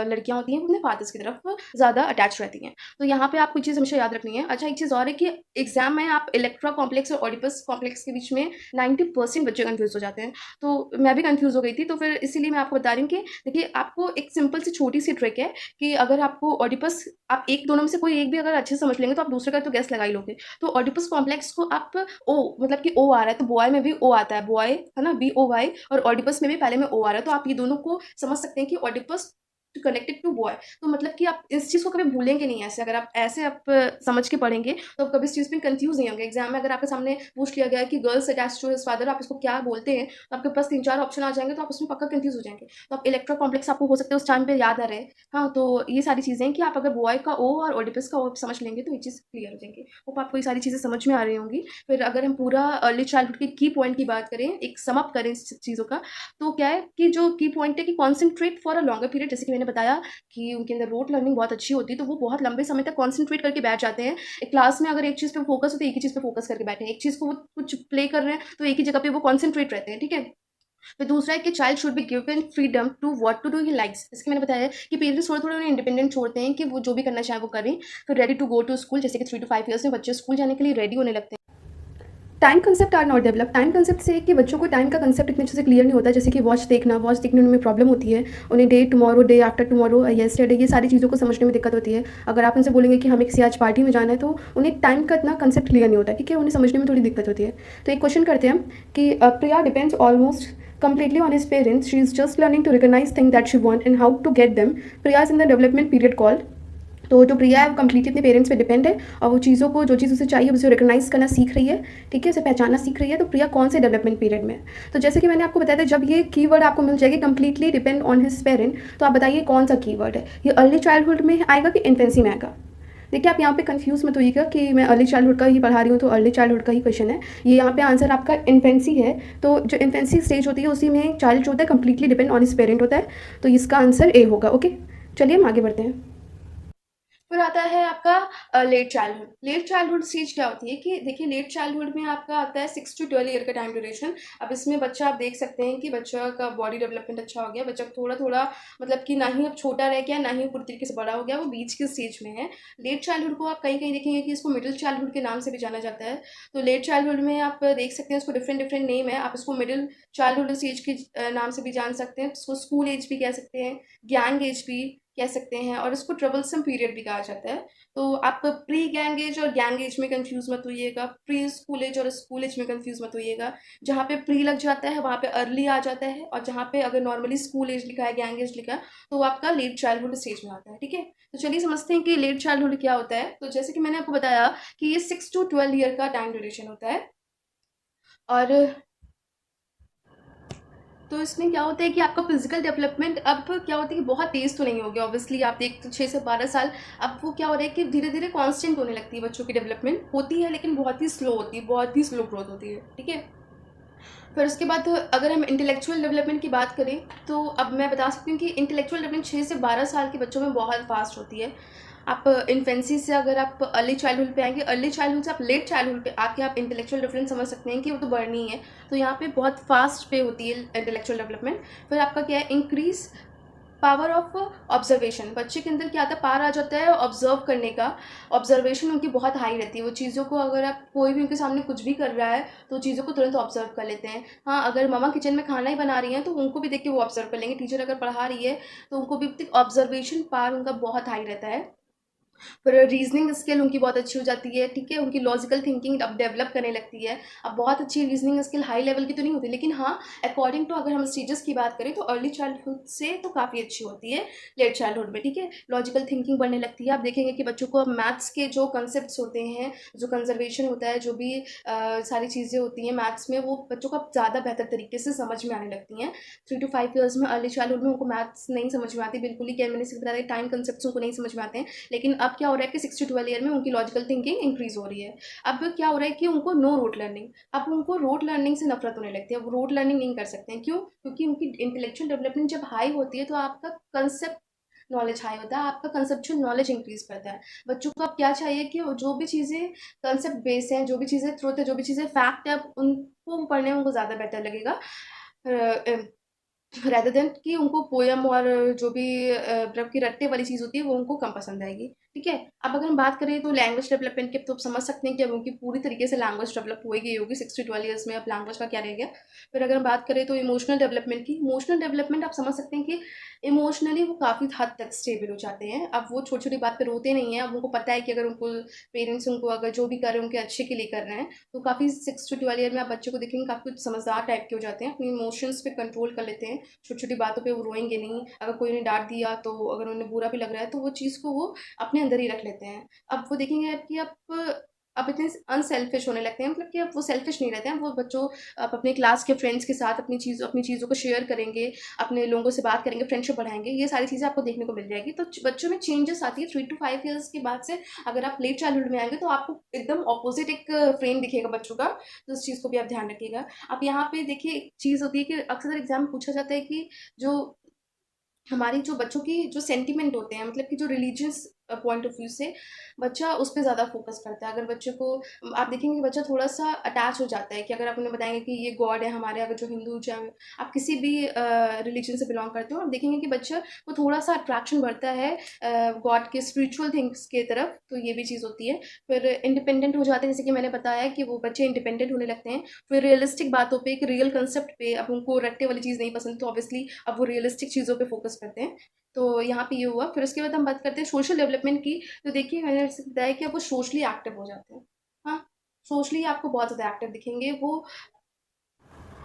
लड़कियां होती हैं वो अपने फादर्स की तरफ ज़्यादा अटैच रहती हैं। तो यहाँ पे आपको चीज़ हमेशा याद रखनी है। अच्छा, एक चीज़ और है कि एग्जाम में आप इलेक्ट्रा कॉम्प्लेक्स और ऑडिपस कॉम्प्लेक्स के बीच में 90% बच्चे कन्फ्यूज हो जाते हैं। तो मैं भी कन्फ्यूज़ हो गई थी, तो फिर इसीलिए मैं आपको बता रही हूँ कि देखिए आपको एक सिंपल सी छोटी सी ट्रिक है कि अगर आपको ऑडिपस, आप एक दोनों में से कोई एक भी अगर अच्छे से समझ लेंगे तो आप दूसरे का तो गैस लगा ही लोगे। तो ऑडिपस कॉम्प्लेक्स को आप ओ, मतलब कि ओ आ रहा है तो बॉय में भी ओ आता है, बॉय है ना, BOY, और ऑडिपस में भी पहले में ओ आ रहा है, तो आप ये दोनों को समझ सकते हैं कि ऑडिपस कनेक्टेड टू बॉय। तो मतलब कि आप इस चीज़ को कभी भूलेंगे नहीं। ऐसे अगर आप ऐसे आप समझ के पढ़ेंगे तो आप कभी इस चीज़ में कंफ्यूज नहीं होंगे। एग्जाम में अगर आपके सामने पूछ लिया गया है कि girls attach to his father, आप इसको क्या बोलते हैं, तो आपके पास 3-4 ऑप्शन आ जाएंगे, तो आप उसमें पक्का कंफ्यूज हो जाएंगे। तो आप इलेक्ट्रा कॉम्प्लेक्स आपको हो सकता है उस टाइम पे याद आ रहे। हाँ, तो ये सारी चीज़ें कि आप अगर बॉय का ओ और ऑडिपस का ओ समझ लेंगे तो ये चीज़ क्लियर हो जाएंगी। होप आपको ये सारी चीज़ें समझ में आ रही होंगी। फिर अगर हम पूरा अर्ली चाइल्डहुड के की पॉइंट की बात करें, एक सम अप करें इस चीज़ों का, तो क्या है कि जो की पॉइंट है कि concentrate for a longer period. जैसे कि मैंने बताया कि उनके अंदर रोट लर्निंग बहुत अच्छी होती है, तो वो बहुत लंबे समय तक कॉन्सेंट्रेट करके बैठ जाते हैं। एक क्लास में अगर एक चीज़ पे फोकस हो तो एक ही चीज़ पे फोकस करके बैठे हैं, एक चीज़ को वो कुछ प्ले कर रहे हैं तो एक ही जगह पे वो कॉन्सेंट्रेट रहते हैं। ठीक है, फिर दूसरा है कि child should be given freedom to what to do he likes. इसके मैंने बताया कि पेरेंट्स थोड़ा थोड़ा उन्हें इंडिपेंडेंट छोड़ते हैं कि वो जो भी करना चाहे वो करें। फिर ready to go to school, जैसे कि 3 to 5 ईयर्स में बच्चे स्कूल जाने के लिए रेडी होने लगते हैं। Time concept are not develop. Time concept से कि बच्चों को टाइम का कंसेप्ट इतने अच्छे से क्लियर नहीं होता। जैसे कि वॉच देखने में प्रॉब्लम होती है उन्हें, day tomorrow, day after tomorrow, yesterday, ये सारी चीज़ों को समझने में दिक्कत होती है। अगर आप उनसे बोलेंगे कि हमें किसी आज पार्टी में जाना है तो उन्हें टाइम का इतना कंसेप्ट क्लियर नहीं होता, ठीक है, उन्हें समझने में थोड़ी दिक्कत होती है। तो एक क्वेश्चन करते हैं कि Priya depends almost completely on his parents. She is just learning to recognize things that she want and how to get them. Priya is in the development period called, तो जो प्रिया है वो कम्प्लीटली अपने पेरेंट्स पे depend है और वो चीज़ों को, जो चीज़ उसे चाहिए उसे रिकग्नाइज करना सीख रही है। ठीक है, उसे पहचानना सीख रही है। तो प्रिया कौन से डेवलपमेंट पीरियड में है? तो जैसे कि मैंने आपको बताया था, जब ये कीवर्ड आपको मिल जाएगी completely depend on his parent, तो आप बताइए कौन सा कीवर्ड है? ये अर्ली चाइल्डहुड में आएगा कि इन्फेंसी में आएगा? देखिए, आप यहाँ पे कंफ्यूज मत होइएगा कि मैं अर्ली चाइल्डहुड का ही पढ़ा रही हूँ तो अर्ली चाइल्डहुड का ही क्वेश्चन है। ये यहाँ पे आंसर आपका इन्फेंसी है। तो जो इन्फेंसी स्टेज होती है उसी में चाइल्ड जो होता है completely depend on his parent होता है। तो इसका आंसर ए होगा। ओके, चलिए हम आगे बढ़ते हैं। फिर आता है आपका late childhood. Late childhood stage क्या होती है कि देखिए, लेट चाइल्डहुड में आपका आता है 6 to 12 ईयर का टाइम ड्यूरेशन। अब इसमें बच्चा, आप देख सकते हैं कि बच्चा का बॉडी डेवलपमेंट अच्छा हो गया, बच्चा थोड़ा थोड़ा मतलब कि ना ही अब छोटा रह गया ना ही पूरी तरीके से बड़ा हो गया, वो बीच के स्टेज में है। लेट चाइल्डहुड को आप कहीं कहीं देखेंगे कि इसको मिडिल चाइल्डहुड के नाम से भी जाना जाता है। तो लेट चाइल्डहुड में आप देख सकते हैं इसको डिफरेंट नेम है। आप इसको मिडिल चाइल्डहुड स्टेज के नाम से भी जान सकते हैं, इसको स्कूल एज भी कह सकते हैं, गैंग एज भी कह सकते हैं, और इसको ट्रबलसम पीरियड भी कहा जाता है। तो आप प्री गैंग एज और गैंग एज में कंफ्यूज मत होइएगा, प्री स्कूल एज और स्कूल एज में कंफ्यूज मत होइएगा। जहाँ पे प्री लग जाता है वहाँ पे अर्ली आ जाता है, और जहाँ पे अगर नॉर्मली स्कूल एज लिखा है, गैंग एज लिखा है, तो वो आपका लेट चाइल्डहुड स्टेज में आता है। ठीक है, तो चलिए समझते हैं कि लेट चाइल्डहुड क्या होता है। तो जैसे कि मैंने आपको बताया कि ये 6 to 12 ईयर का टाइम ड्यूरेशन होता है, और तो इसमें क्या होता है कि आपका फिजिकल डेवलपमेंट अब क्या होता है कि बहुत तेज़ तो नहीं हो गया, ऑब्वियसली आप देखते 6 से 12 साल। अब वो क्या हो रहा है कि धीरे धीरे कांस्टेंट होने लगती है, बच्चों की डेवलपमेंट होती है लेकिन बहुत ही स्लो होती है, बहुत ही स्लो ग्रोथ होती है। ठीक है, फिर उसके बाद अगर हम इंटेलेक्चुअल डेवलपमेंट की बात करें तो अब मैं बता सकती हूँ कि इंटेलेक्चुअल डेवलपमेंट 6 से 12 साल के बच्चों में बहुत फास्ट होती है। आप इन्फेंसी से अगर आप अर्ली चाइल्डहुड पे आएंगे, अर्ली चाइल्डहुड से आप लेट चाइल्डहुड पे आके आप इंटेलेक्चुअल डिफरेंस समझ सकते हैं कि वो तो बढ़नी है। तो यहाँ पे बहुत फास्ट पे होती है इंटेलेक्चुअल डेवलपमेंट। फिर आपका क्या है, इंक्रीज पावर ऑफ ऑब्जर्वेशन, बच्चे के अंदर क्या आता है, पावर आ जाता है ऑब्जर्व करने का। ऑब्जर्वेशन उनकी बहुत हाई रहती है, वो चीज़ों को अगर आप कोई भी उनके सामने कुछ भी कर रहा है तो चीज़ों को तुरंत ऑब्जर्व कर लेते हैं। हाँ, अगर मम्मा किचन में खाना ही बना रही हैं तो उनको भी देख के वो ऑब्जर्व कर लेंगे, टीचर अगर पढ़ा रही है तो उनको भी ऑब्जर्वेशन पावर उनका बहुत हाई रहता है। फिर रीजनिंग स्किल उनकी बहुत अच्छी हो जाती है, ठीक है, उनकी लॉजिकल थिंकिंग अब डेवलप करने लगती है। अब बहुत अच्छी रीजनिंग स्किल हाई लेवल की तो नहीं होती, लेकिन हाँ अकॉर्डिंग टू अगर हम स्टेजेस की बात करें तो अर्ली चाइल्डहुड से तो काफ़ी अच्छी होती है लेट चाइल्डहुड में, ठीक है। लॉजिकल थिंकिंग बढ़ने लगती है। आप देखेंगे कि बच्चों को मैथ्स के जो कंसेप्ट होते हैं, जो कंजर्वेशन होता है, जो भी सारी चीज़ें होती हैं मैथ्स में, वो बच्चों को अब ज़्यादा बेहतर तरीके से समझ में आने लगती हैं। 3 to 5 ईयर्स में अर्ली चाइल्डहुड में उनको मैथ्स नहीं समझ में आती बिल्कुल ही, क्या मैंने सिर्फ बताया टाइम कंसेप्ट उनको नहीं समझ में आते हैं। लेकिन अब क्या हो रहा है कि 6 to 12 ईयर में उनकी लॉजिकल थिंकिंग इंक्रीज हो रही है। अब क्या हो रहा है कि उनको नो रोट लर्निंग, अब उनको रोट लर्निंग से नफरत होने लगती है। अब रोट लर्निंग नहीं कर सकते हैं, क्यों? क्योंकि उनकी इंटेलेक्चुअल डेवलपमेंट जब हाई होती है तो आपका कंसेप्ट नॉलेज हाई होता है, आपका कंसेप्चुअल नॉलेज इंक्रीज करता है। बच्चों को अब क्या चाहिए कि जो भी चीज़ें कंसेप्ट बेस हैं, जो भी चीज़ें ट्रुथ है, जो भी चीज़ें फैक्ट है, अब उनको पढ़ने में उनको ज़्यादा बेटर लगेगा रेदर देन कि उनको पोयम और जो भी मतलब की रट्टे वाली चीज़ होती है वो उनको कम पसंद आएगी, ठीक है। अब अगर हम बात करें तो लैंग्वेज डेवलपमेंट की, तो आप समझ सकते हैं कि अब उनकी पूरी तरीके से लैंग्वेज डेवलप होगी 6 to 12 ईयर्स में। अब लैंग्वेज का क्या रह गया। फिर अगर हम बात करें तो इमोशनल डेवलपमेंट की, इमोशनल डेवलपमेंट आप समझ सकते हैं कि इमोशनली वो काफ़ी हद तक स्टेबल हो जाते हैं। अब वो छोटी छोटी बात पर रोते नहीं हैं। अब उनको पता है कि अगर उनको पेरेंट्स उनको अगर जो भी कर रहे हैं उनके अच्छे के लिए कर रहे हैं, तो काफ़ी 6 to 12 ईयर में आप बच्चों को देखेंगे काफ़ी कुछ समझदार टाइप के हो जाते हैं, अपनी इमोशंस पे कंट्रोल कर लेते हैं। छोटी छोटी बातों पे वो रोएंगे नहीं। अगर कोई उन्हें डांट दिया तो अगर उन्हें बुरा भी लग रहा है तो वो चीज़ को वो अपने अंदर ही रख लेते हैं। अब वो देखेंगे आप कि अब इतने अनसेल्फिश होने लगते हैं, मतलब कि अब वो सेल्फिश नहीं रहते हैं। वो बच्चों अब अपने क्लास के फ्रेंड्स के साथ अपनी चीज़ों को शेयर करेंगे, अपने लोगों से बात करेंगे, फ्रेंडशिप बढ़ाएंगे। ये सारी चीज़ें आपको देखने को मिल जाएगी। तो बच्चों में चेंजेस आती है 3 to 5 ईयर्स के बाद से। अगर आप लेट चाइल्डहुड में आएंगे तो आपको एकदम ऑपोजिट एक फ्रेम दिखेगा बच्चों का, तो उस चीज़ को भी आप ध्यान रखिएगा। अब यहाँ पे देखिए एक चीज़ होती है कि अक्सर एग्जाम पूछा जाता है कि जो हमारी जो बच्चों की जो सेंटिमेंट होते हैं, मतलब कि जो रिलीजियस पॉइंट ऑफ व्यू से बच्चा उस पर ज़्यादा फोकस करता है। अगर बच्चे को आप देखेंगे कि बच्चा थोड़ा सा अटैच हो जाता है कि अगर आप उन्हें बताएंगे कि ये गॉड है हमारे, अगर जो हिंदू चाहे आप किसी भी रिलीजन से बिलोंग करते हो, आप देखेंगे कि बच्चा को थोड़ा सा अट्रैक्शन बढ़ता है गॉड के स्पिरिचुअल थिंग्स के तरफ, तो ये भी चीज़ होती है। फिर इंडिपेंडेंट हो जाते हैं, जैसे कि मैंने बताया कि वो बच्चे इंडिपेंडेंट होने लगते हैं। फिर रियलिस्टिक बातों पर, एक रियल कंसेप्ट पे, अब उनको रट्टे वाली चीज़ नहीं पसंद तो ऑब्वियसली अब वो रियलिस्टिक चीज़ों पर फोकस करते हैं। तो यहाँ पे ये हुआ। फिर उसके बाद हम बात करते हैं सोशल डेवलपमेंट की। तो देखिए मैंने जैसे बताया कि अब वो सोशली एक्टिव हो जाते हैं। हाँ, सोशली आपको बहुत ज़्यादा एक्टिव दिखेंगे वो।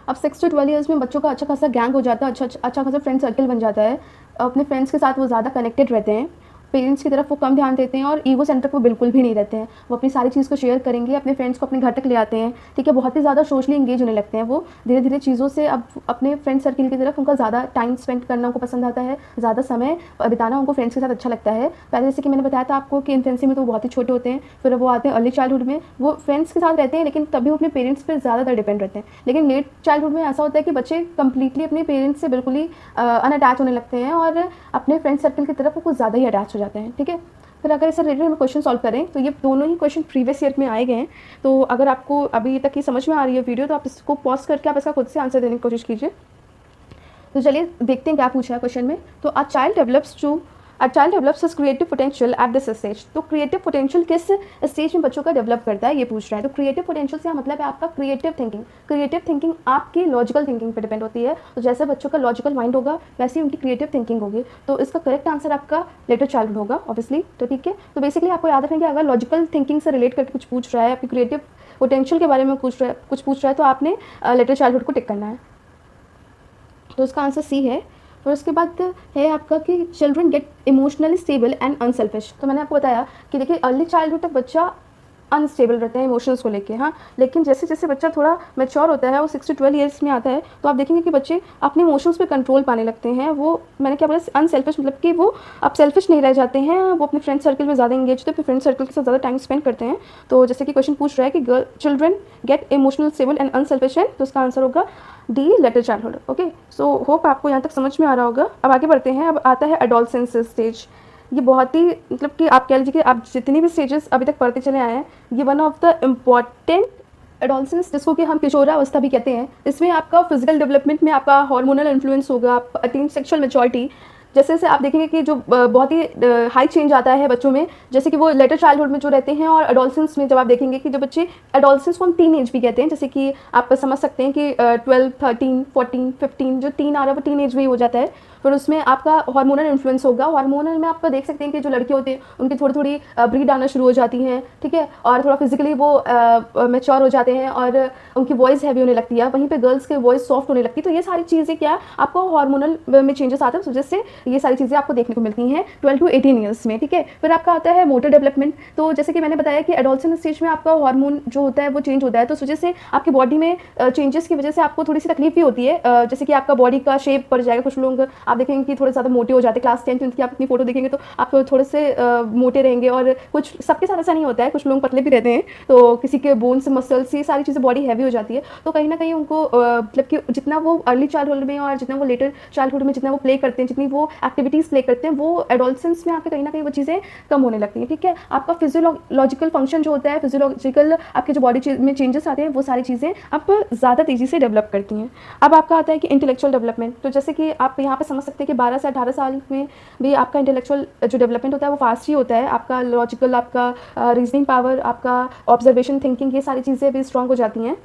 अब 6 to 12 ईयर्स में बच्चों का अच्छा खासा गैंग हो जाता है, अच्छा खासा फ्रेंड सर्कल बन जाता है। अपने फ्रेंड्स के साथ वो ज़्यादा कनेक्टेड रहते हैं। पेरेंट्स की तरफ वो कम ध्यान देते हैं और ईगो सेंटर को बिल्कुल भी नहीं रहते हैं। वो अपनी सारी चीज़ को शेयर करेंगे, अपने फ्रेंड्स को अपने घर तक ले आते हैं, ठीक है। बहुत ही ज़्यादा सोशली इंगेज होने लगते हैं। वो धीरे धीरे चीज़ों से अब अपने फ्रेंड सर्कल की तरफ उनका ज़्यादा टाइम स्पेंड करना उनको पसंद आता है, ज़्यादा समय बिताना उनको फ्रेंड्स के साथ अच्छा लगता है। पहले जैसे कि मैंने बताया था आपको कि इन्फेंसी में तो बहुत ही छोटे होते हैं, फिर वो आते हैं अर्ली चाइल्डहुड में, वो फ्रेंड्स के साथ रहते हैं लेकिन तभी वो अपने पेरेंट्स पर ज़्यादातर डिपेंड रहते हैं। लेकिन लेट चाइल्डहुड में ऐसा होता है कि बच्चे कंप्लीटली अपने पेरेंट्स से बिल्कुल ही अनअटैच होने लगते हैं और अपने फ्रेंड सर्कल की तरफ वो कुछ ज़्यादा ही अटैच हो जाते हैं, ठीक है। फिर अगर इससे रिलेटेड हम क्वेश्चन सॉल्व करें तो ये दोनों ही क्वेश्चन प्रीवियस ईयर में आए गए हैं। तो अगर आपको अभी तक ये समझ में आ रही है वीडियो तो आप इसको पॉज करके आप इसका खुद से आंसर देने की कोशिश कीजिए। तो चलिए देखते हैं क्या पूछा है क्वेश्चन में। तो a child develops his creative potential at this stage. तो क्रिएटिव पोटेंशियल किस स्टेज में बच्चों का डेवलप करता है ये पूछ रहा है। तो क्रिएटिव पोटेंशियल से मतलब है आपका क्रिएटिव थिंकिंग आपकी लॉजिकल थिंकिंग पे डिपेंड होती है। तो जैसे बच्चों का लॉजिकल माइंड होगा वैसे ही उनकी क्रिएटिव थिंकिंग होगी। तो इसका करेक्ट आंसर आपका लेटर चाइल्डहुड होगा ऑब्वियसली। तो ठीक है, तो बेसिकली आपको याद रखें कि अगर लॉजिकल थिंकिंग से रिलेट करके कुछ पूछ रहा है, आपकी क्रिएटिव पोटेंशियल के बारे में कुछ पूछ रहा है तो आपने लेटर चाइल्डहुड को टिक करना है। तो इसका आंसर सी है। और उसके बाद है आपका कि children gate emotionally stable and unselfish. तो मैंने आपको बताया कि देखिए अर्ली चाइल्डहुड तक बच्चा अनस्टेबल रहते हैं इमोशंस को लेके, हाँ। लेकिन जैसे जैसे बच्चा थोड़ा मैच्योर होता है, वो 6 to 12 ईयर्स में आता है, तो आप देखेंगे कि बच्चे अपने इमोशंस पे कंट्रोल पाने लगते हैं। वो मैंने क्या बोला, अनसेल्फिश, मतलब कि वो अब सेल्फिश नहीं रह जाते हैं। वो अपने फ्रेंड सर्कल में ज़्यादा इंगेज होते हैं, अपने फ्रेंड सर्कल के साथ ज़्यादा टाइम स्पेंड करते हैं। तो जैसे कि क्वेश्चन पूछ रहा है कि children get emotional stable and unselfish है, तो उसका आंसर होगा D, letter childhood. Okay, so hope आपको यहाँ तक समझ में आ रहा होगा। अब आगे बढ़ते हैं। अब आता है एडोलसेंस स्टेज। ये बहुत ही मतलब कि आप कह लीजिए कि आप जितनी भी स्टेजेस अभी तक पढ़ते चले आए हैं, ये one of the important adolescence, जिसको कि हम किशोरावस्था भी कहते हैं। इसमें आपका फिजिकल डेवलपमेंट में आपका हार्मोनल इन्फ्लुएंस होगा, आप अटेन सेक्सुअल मैच्योरिटी, जैसे जैसे आप देखेंगे कि जो बहुत ही हाई चेंज आता है बच्चों में, जैसे कि वो लेटर चाइल्डहुड में जो रहते हैं और एडोलसेंस में जब आप देखेंगे कि जो बच्चे एडोलसेंस को हम टीन एज भी कहते हैं, जैसे कि आप समझ सकते हैं कि 12, 13, 14, 15 जो टीन आ रहा है वो टीन एज में ही हो जाता है। फिर उसमें आपका हार्मोनल इन्फ्लुएंस होगा। हार्मोनल में आप देख सकते हैं कि जो लड़के होते हैं उनकी थोड़ी थोड़ी ब्रीड आना शुरू हो जाती हैं, ठीक है, और थोड़ा फिजिकली वो मैच्योर हो जाते हैं और उनकी वॉइस हैवी होने लगती है। वहीं पे गर्ल्स की वॉइस सॉफ्ट होने लगती है। तो ये सारी चीज़ें क्या आपको हार्मोनल में चेंजेस आते हैं, उस वजह से ये सारी चीज़ें आपको देखने को मिलती हैं 12 to 18 ईयर्स में, ठीक है। फिर आपका आता है मोटर डेवलपमेंट। तो जैसे कि मैंने बताया कि एडोलसेंट स्टेज में आपका हार्मोन जो होता है वो चेंज होता है, तो उस वजह से आपकी बॉडी में चेंजेस की वजह से आपको थोड़ी सी तकलीफ भी होती है। जैसे कि आपका बॉडी का शेप पड़ जाएगा। कुछ लोग आप देखेंगे कि थोड़े ज़्यादा मोटे हो जाते हैं। क्लास 10th 12th की आप अपनी फोटो देखेंगे तो आप थोड़े से मोटे रहेंगे, और कुछ सबके साथ ऐसा नहीं होता है, कुछ लोग पतले भी रहते हैं। तो किसी के बोन्स, मसल्स, ये सारी चीज़ें बॉडी हैवी हो जाती है। तो कहीं ना कहीं उनको मतलब कि जितना वो अर्ली चाइल्डहुड में और जितना वो लेटर चाइल्डहुड में जितना वो प्ले करते हैं, जितनी वो एक्टिविटीज़ प्ले करते हैं, वो एडोलसेंस में आपके कहीं ना कहीं वो चीज़ें कम होने लगती हैं, ठीक है। आपका फिजियोलॉजिकल फंक्शन जो होता है, फिजियोलॉजिकल आपके जो बॉडी में चेंजेस आते हैं, वो सारी चीज़ें आप ज़्यादा तेज़ी से डेवलप करती हैं। अब आपका आता है कि इंटेलेक्चुअल डेवलपमेंट। तो जैसे कि आप यहाँ पे समझ सकते हैं कि 12 से 18 साल में भी आपका इंटेलेक्चुअल जो डेवलपमेंट होता है वो फास्ट ही होता है। आपका लॉजिकल, आपका रीजनिंग पावर, आपका ऑब्जर्वेशन थिंकिंग, ये सारी चीज़ें भी स्ट्रॉन्ग हो जाती हैं।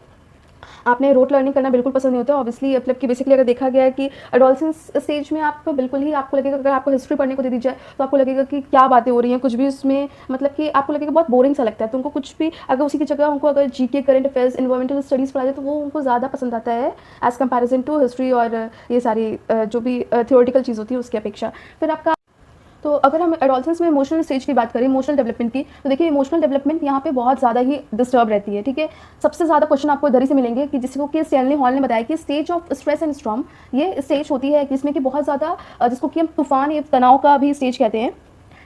आपने रोट लर्निंग करना बिल्कुल पसंद नहीं होता ऑब्वियसली, मतलब कि बेसिकली अगर देखा गया है कि एडोलसेंस स्टेज में आप बिल्कुल ही आपको लगेगा, अगर आपको हिस्ट्री पढ़ने को दे दी जाए तो आपको लगेगा कि क्या बातें हो रही हैं, कुछ भी उसमें मतलब कि आपको लगेगा बहुत बोरिंग सा लगता है। तो उनको कुछ भी अगर उसी की जगह उनको अगर GK, current affairs, environmental studies पढ़ा जाए तो वो उनको ज़्यादा पसंद आता है एज़ कम्पेरिजन टू हिस्ट्री और ये सारी जो भी थियोरेटिकल चीज़ होती है उसकी अपेक्षा। फिर आपका तो अगर हम एडोलसेंस में इमोशनल स्टेज की बात करें, इमोशनल डेवलपमेंट की, तो देखिए इमोशनल डेवलपमेंट यहाँ पे बहुत ज़्यादा ही डिस्टर्ब रहती है, ठीक है। सबसे ज़्यादा क्वेश्चन आपको इधर ही से मिलेंगे कि जिसको कि स्टैनली हॉल ने बताया कि stage of stress and storm, ये स्टेज होती है जिसमें कि बहुत ज़्यादा जिसको कि हम तूफान या तनाव का भी स्टेज कहते हैं।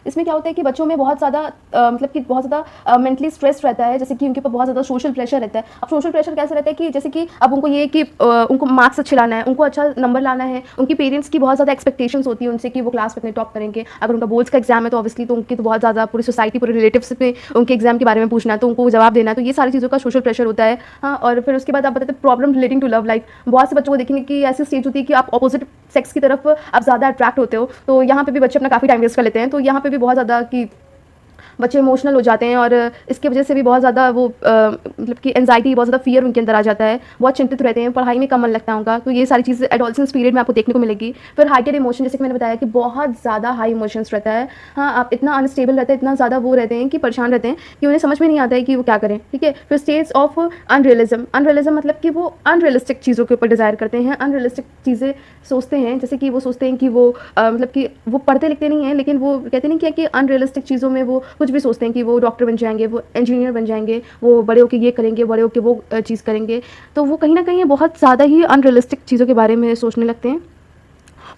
इसमें क्या होता है कि बच्चों में बहुत ज़्यादा मतलब कि बहुत ज़्यादा मेंटली स्ट्रेस रहता है, जैसे कि उनके ऊपर बहुत ज़्यादा सोशल प्रेशर रहता है। अब सोशल प्रेशर कैसे रहता है कि जैसे कि अब उनको ये कि उनको मार्क्स अच्छे लाना है, उनको अच्छा नंबर लाना है, उनकी पेरेंट्स की बहुत ज़्यादा एक्सपेक्टेशंस होती है उनसे कि वो क्लास में इतने टॉप करेंगे। अगर उनका बोर्ड्स का एग्जाम है तो ऑब्वियसली तो उनकी तो बहुत ज़्यादा पूरी सोसाइटी, पूरे रिलेटिव्स में उनके एग्जाम के बारे में पूछना है, तो उनको जवाब देना है। तो ये सारी चीज़ों का सोशल प्रेशर होता है। हाँ, और फिर उसके बाद आप बताते हैं problem relating to love life. बहुत से बच्चों को देखेंगे कि ऐसी स्टेज होती है कि आप ऑपोजिट सेक्स की तरफ आप ज़्यादा अट्रैक्ट होते हो, तो यहाँ पे भी बच्चे अपना काफ़ी टाइम वेस्ट कर लेते हैं। तो यहाँ पे भी बहुत ज़्यादा कि बच्चे इमोशनल हो जाते हैं और इसकी वजह से भी बहुत ज़्यादा वो मतलब कि एंजाइटी, बहुत ज़्यादा फियर उनके अंदर आ जाता है, बहुत चिंतित रहते हैं, पढ़ाई में कम मन लगता है उनका। तो ये सारी चीज़ें एडोलसेंस पीरियड में आपको देखने को मिलेगी। फिर हाइटेड इमोशन, जैसे कि मैंने बताया कि बहुत ज़्यादा हाई इमोशंस रहता है। हाँ, आप इतना अनस्टेबल रहते हैं, इतना ज़्यादा वो रहते हैं कि परेशान रहते हैं कि उन्हें समझ में नहीं आता है कि वो क्या करें, ठीक है। फिर स्टेज ऑफ अनरियलिज्म। अनरियलिज्म मतलब कि वो अनरियलिस्टिक चीज़ों के ऊपर डिज़ायर करते हैं, अनरियलिस्टिक चीज़ें सोचते हैं। जैसे कि वो सोचते हैं कि वो मतलब कि वो पढ़ते लिखते नहीं हैं, लेकिन वो कहते नहीं क्या कि अनरियलिस्टिक चीज़ों में वो कुछ भी सोचते हैं कि वो डॉक्टर बन जाएंगे, वो इंजीनियर बन जाएंगे, वो बड़े होकर ये करेंगे, बड़े होकर वो चीज़ करेंगे। तो वो कहीं ना कहीं बहुत ज़्यादा ही अनरियलिस्टिक चीज़ों के बारे में सोचने लगते हैं।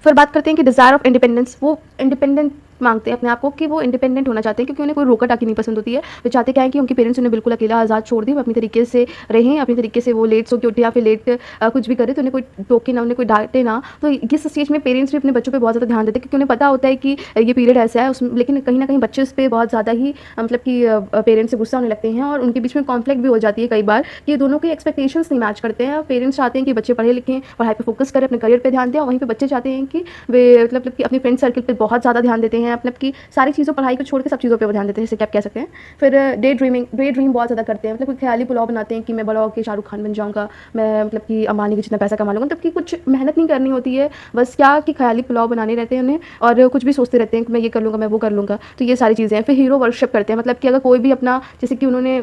फिर बात करते हैं कि डिज़ायर ऑफ इंडिपेंडेंस। वो इंडिपेंडेंट मांगते हैं अपने आप को, कि वो इंडिपेंडेंट होना चाहते हैं, क्योंकि उन्हें कोई रोका टाकी नहीं पसंद होती है। वे चाहते क्या है कि उनके पेरेंट्स उन्हें बिल्कुल अकेला आज़ाद छोड़ दें, वो अपनी तरीके से रहें, अपनी तरीके से वो लेट सो के उठे या फिर लेट कुछ भी करे तो उन्हें कोई टोके ना, उन्हें कोई डांटे ना। तो इस स्टेज में पेरेंट्स भी अपने बच्चों पर बहुत ज़्यादा ध्यान देते हैं, क्योंकि उन्हें पता होता है कि ये पीरियड ऐसा है उसमें, लेकिन कहीं ना कहीं बच्चे उस पर बहुत ज़्यादा ही मतलब कि पेरेंट्स से गुस्सा होने लगते हैं और उनके बीच में कॉन्फ्लिक्ट भी हो जाती है कई बार कि दोनों के एक्सपेक्टेशंस नहीं मैच करते हैं। पेरेंट्स चाहते हैं कि बच्चे पढ़े लिखें, पढ़ाई पर फोकस करें, अपने करियर पर ध्यान दें, और वहीं पर बच्चे चाहते हैं कि वे मतलब कि अपने फ्रेंड सर्कल पर बहुत ज़्यादा ध्यान देते हैं, मतलब कि सारी चीज़ों, पढ़ाई को छोड़ के सब चीज़ों पे वो ध्यान देते हैं, जैसे कि आप कह सकते हैं। फिर डे ड्रीमिंग, डे ड्रीम बहुत ज़्यादा करते हैं, मतलब कोई ख्याली पुलाव बनाते हैं कि मैं बड़ा होकर शाहरुख खान बन जाऊँगा, मैं मतलब कि अंबानी के जितना पैसा कमा लूँगा। मतलब कि कुछ मेहनत नहीं करनी होती है, बस क्या कि ख्याली पुलाव बनाने रहते हैं उन्हें, और कुछ भी सोचते रहते हैं कि मैं ये कर लूँगा, मैं वो कर लूँगा। तो ये सारी चीज़ें हैं। फिर हीरो वर्शिप करते हैं, मतलब कि अगर कोई भी अपना, जैसे कि उन्होंने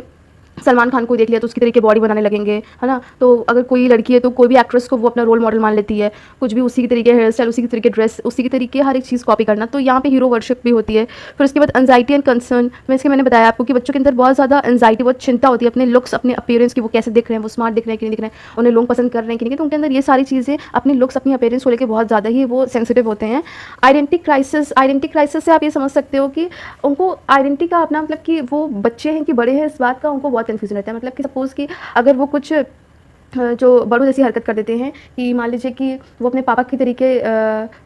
सलमान खान को देख लिया तो उसकी तरीके बॉडी बनाने लगेंगे, है ना। तो अगर कोई लड़की है तो कोई भी एक्ट्रेस को वो अपना रोल मॉडल मान लेती है, कुछ भी उसी के तरीके हेयर स्टाइल, उसी के तरीके ड्रेस, उसी के तरीके हर एक चीज़ कॉपी करना। तो यहाँ पे हीरो वर्शिप भी होती है। फिर उसके बाद एंजाइटी एंड कंसर्न, मैंने बताया आपको कि बच्चों के अंदर बहुत ज़्यादा एंजाइटी, बहुत चिंता होती है अपने लुक्स, अपने अपीयरेंस की, वो कैसे दिख रहे हैं, वो स्मार्ट दिख रहे हैं कि नहीं दिख रहे हैं, उन्हें लोग पसंद कर रहे हैं कि नहीं। तो उनके अंदर ये सारी चीज़ें, अपने लुक्स, अपनी अपीयरेंस को लेकर बहुत ज़्यादा ही वो सेंसिटिव होते हैं। आइडेंटिटी क्राइसिस से आप ये समझ सकते हो कि उनको आइडेंटिटी का अपना, मतलब कि वो बच्चे हैं कि बड़े हैं, इस बात का उनको बहुत कन्फ्यूजन रहता है। मतलब कि सपोज़ कि अगर वो कुछ जो बड़ों जैसी हरकत कर देते हैं कि मान लीजिए कि वो अपने पापा के तरीके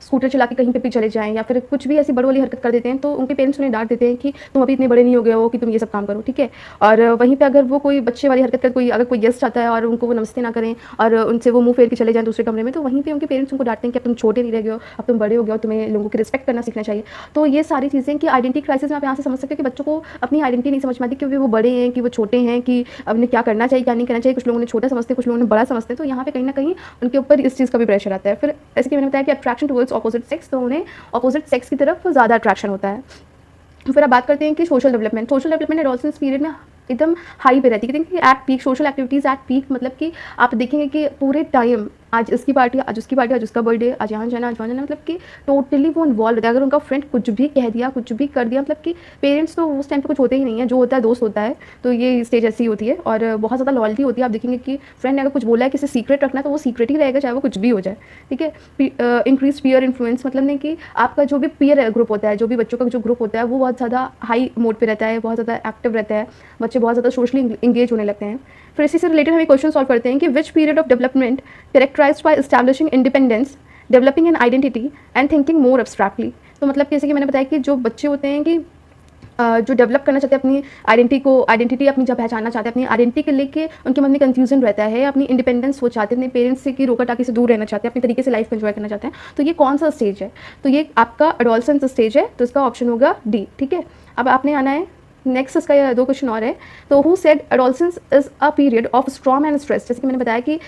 स्कूटर चला के कहीं पे भी चले जाएँ या फिर कुछ भी ऐसी बड़ों वाली हरकत कर देते हैं, तो उनके पेरेंट्स उन्हें डाँट देते हैं कि तुम अभी इतने बड़े नहीं हो गए हो कि तुम ये सब काम करो, ठीक है। और वहीं पे अगर वो कोई बच्चे वाली हरकत कर अगर कोई गेस्ट आता है और उनको वो नमस्ते ना करें और उनसे वो मुँह फेर के चले जाएँ दूसरे कमरे में, तो वहीं पे उनके पेरेंट्स उनको डाँटते हैं कि अब तुम छोटे नहीं रह गए हो, अब तुम बड़े हो गए हो, तुम्हें लोगों की रिस्पेक्ट करना सीखना चाहिए। तो ये सारी चीज़ें कि आइडेंटिटी क्राइसिस में आप यहाँ से समझ सकते हो कि बच्चों को अपनी आइडेंटिटी नहीं समझ में आती कि वो बड़े हैं, कि वो छोटे हैं, कि अब उन्हें क्या करना चाहिए, क्या नहीं करना चाहिए। कुछ लोगों ने छोटा समझते हैं, कुछ लोगों ने बड़ा समझते हैं, तो यहाँ पे कहीं ना कहीं उनके ऊपर इस चीज़ का भी प्रेशर आता है। फिर जैसे कि मैंने बताया कि अट्रैक्शन टुवर्ड्स ऑपोजिट सेक्स, तो उन्हें ऑपोजिट सेक्स की तरफ ज़्यादा अट्रैक्शन होता है। फिर अब बात करते हैं कि सोशल डेवलपमेंट एडोलसेंस पीरियड में एकदम हाई पे रहती है। देखिए at peak social activities at peak, मतलब कि आप देखेंगे कि पूरे टाइम आज इसकी पार्टी, आज उसकी पार्टी, आज उसका बर्थडे, आज यहाँ जाना, आज वहाँ जाना, मतलब कि टोटली वो इन्वॉल्व रहता है। अगर उनका फ्रेंड कुछ भी कह दिया, कुछ भी कर दिया, मतलब कि पेरेंट्स तो उस टाइम पे कुछ होते ही नहीं है, जो होता है दोस्त होता है। तो ये स्टेज ऐसी होती है और बहुत ज़्यादा लॉयल्टी होती है। आप देखेंगे कि फ्रेंड ने अगर कुछ बोला है, किसी सीक्रेट रखना है, तो वो सीक्रेट ही रहेगा, चाहे वो कुछ भी हो जाए, ठीक है। इंक्रीज पीयर इन्फ्लुएंस, मतलब नहीं कि आपका जो भी पीयर ग्रुप होता है, जो भी बच्चों का जो ग्रुप होता है, वो बहुत ज़्यादा हाई मोड पर रहता है, बहुत ज़्यादा एक्टिव रहता है, बच्चे बहुत ज़्यादा सोशली इंगेज होने लगते हैं। फिर इसी से रिलेटेड हम क्वेश्चन सॉल्व करते हैं कि which period of development characterised by establishing independence, developing an identity and thinking more abstractly. तो मतलब जैसे कि मैंने बताया कि जो बच्चे होते हैं कि जो डेवलप करना चाहते हैं अपनी आइडेंटिटी अपनी जब पहचानना चाहते हैं, अपनी आइडेंटिटी के लेके उनके मन में कंफ्यूजन रहता है, अपनी इंडिपेंडेंस वो चाहते हैं, अपने पेरेंट्स से की रोका टाकी से दूर रहना चाहते हैं, अपने तरीके से लाइफ को एंजॉय करना चाहते हैं। तो ये कौन सा स्टेज है? तो ये आपका एडोलसेंस स्टेज है, तो इसका ऑप्शन होगा डी, ठीक है। अब आपने आना है नेक्स्ट, इसका ये 2 क्वेश्चन और है। तो who said adolescence is a period of storm and stress. जैसे कि मैंने बताया कि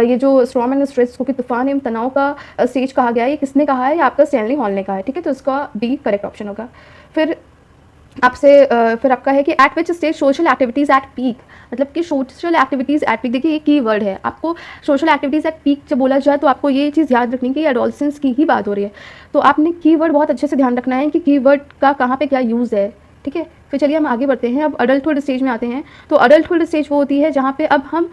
ये जो स्ट्रॉम एंड स्ट्रेस को कि तूफान एवं तनाव का स्टेज कहा गया है, ये किसने कहा है? ये आपका स्टैनली हॉल ने कहा है, ठीक है। तो इसका बी करेक्ट ऑप्शन होगा। फिर आपका है कि eight which stage social activities at peak, मतलब कि सोशल एक्टिविटीज़ एट पीक। देखिए ये की वर्ड है, आपको सोशल एक्टिविटीज़ एट पीक जब बोला जाए तो आपको ये चीज़ याद रखनी कि एडोलसेंस की ही बात हो रही है। तो आपने की वर्ड बहुत अच्छे से ध्यान रखना है कि की वर्ड का कहाँ पे क्या यूज़ है, ठीक है। फिर चलिए हम आगे बढ़ते हैं, अब अडल्टहुड स्टेज में आते हैं। तो अडल्टहुड स्टेज वो होती है जहाँ पे अब हम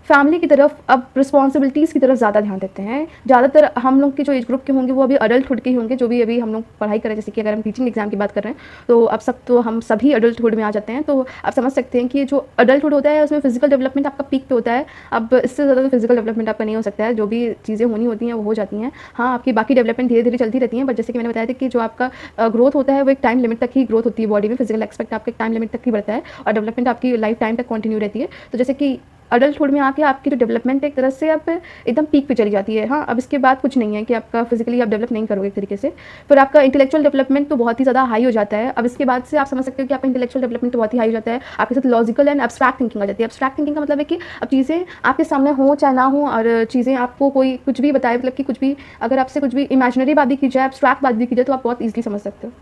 फैमिली की तरफ, अब रिस्पॉन्सिबिलिटीज़ की तरफ ज़्यादा ध्यान देते हैं। ज़्यादातर हम लोग के जो एज ग्रुप के होंगे वो अभी अडल्टहुड के ही होंगे, जो भी अभी हम लोग पढ़ाई करें। जैसे कि अगर हम टीचिंग एग्जाम की बात कर रहे हैं तो अब हम सभी अडल्टहुड में आ जाते हैं। तो आप समझ सकते हैं कि जो अडल्टहुड होता है उसमें फिजिकल डेवलपमेंट आपका पीक पे होता है। अब इससे ज़्यादा तो फिजिकल डेवलपमेंट आपका नहीं हो सकता है, जो भी चीज़ें होनी होती हैं वो हो जाती हैं। हाँ, आपकी बाकी डेवलपमेंट धीरे धीरे चलती रहती हैं, बट जैसे कि मैंने बताया था कि जो आपका ग्रोथ होता है वो एक टाइम लिमिट तक ही ग्रोथ होती है बॉडी में। फिजिकल एक्सपेक्ट आपका एक टाइम लिमिट तक ही बढ़ता है और डेवलपमेंट आपकी लाइफ टाइम तक कंटिन्यू रहती है। तो जैसे कि अडल्टहुड में आके आपकी जो डेवलपमेंट एक तरह से अब एकदम पीक पे चली जाती है। हाँ, अब इसके बाद कुछ नहीं है कि आपका फिजिकली आप डेवलप नहीं करोगे एक तरीके से। फिर आपका इंटेलेक्चुअल डेवलपमेंट तो बहुत ही ज़्यादा हाई हो जाता है। अब इसके बाद से आप समझ सकते हो कि आपका इंटेलेक्चुअल डेवलपमेंट तो बहुत ही हाई हो जाता है। आपके साथ लॉजिकल एंड एब्स्ट्रैक्ट थिंकिंग आ जाती है। एब्स्ट्रैक्ट थिंकिंग का मतलब है कि अब चीज़ें आपके सामने हो चाहे ना हो, और चीज़ें आपको कोई कुछ भी बताए, मतलब कि कुछ भी अगर आपसे कुछ भी इमेजिनरी बात भी की जाए, एब्स्ट्रैक्ट बात भी की जाए, तो आप बहुत ईजिली समझ सकते हो।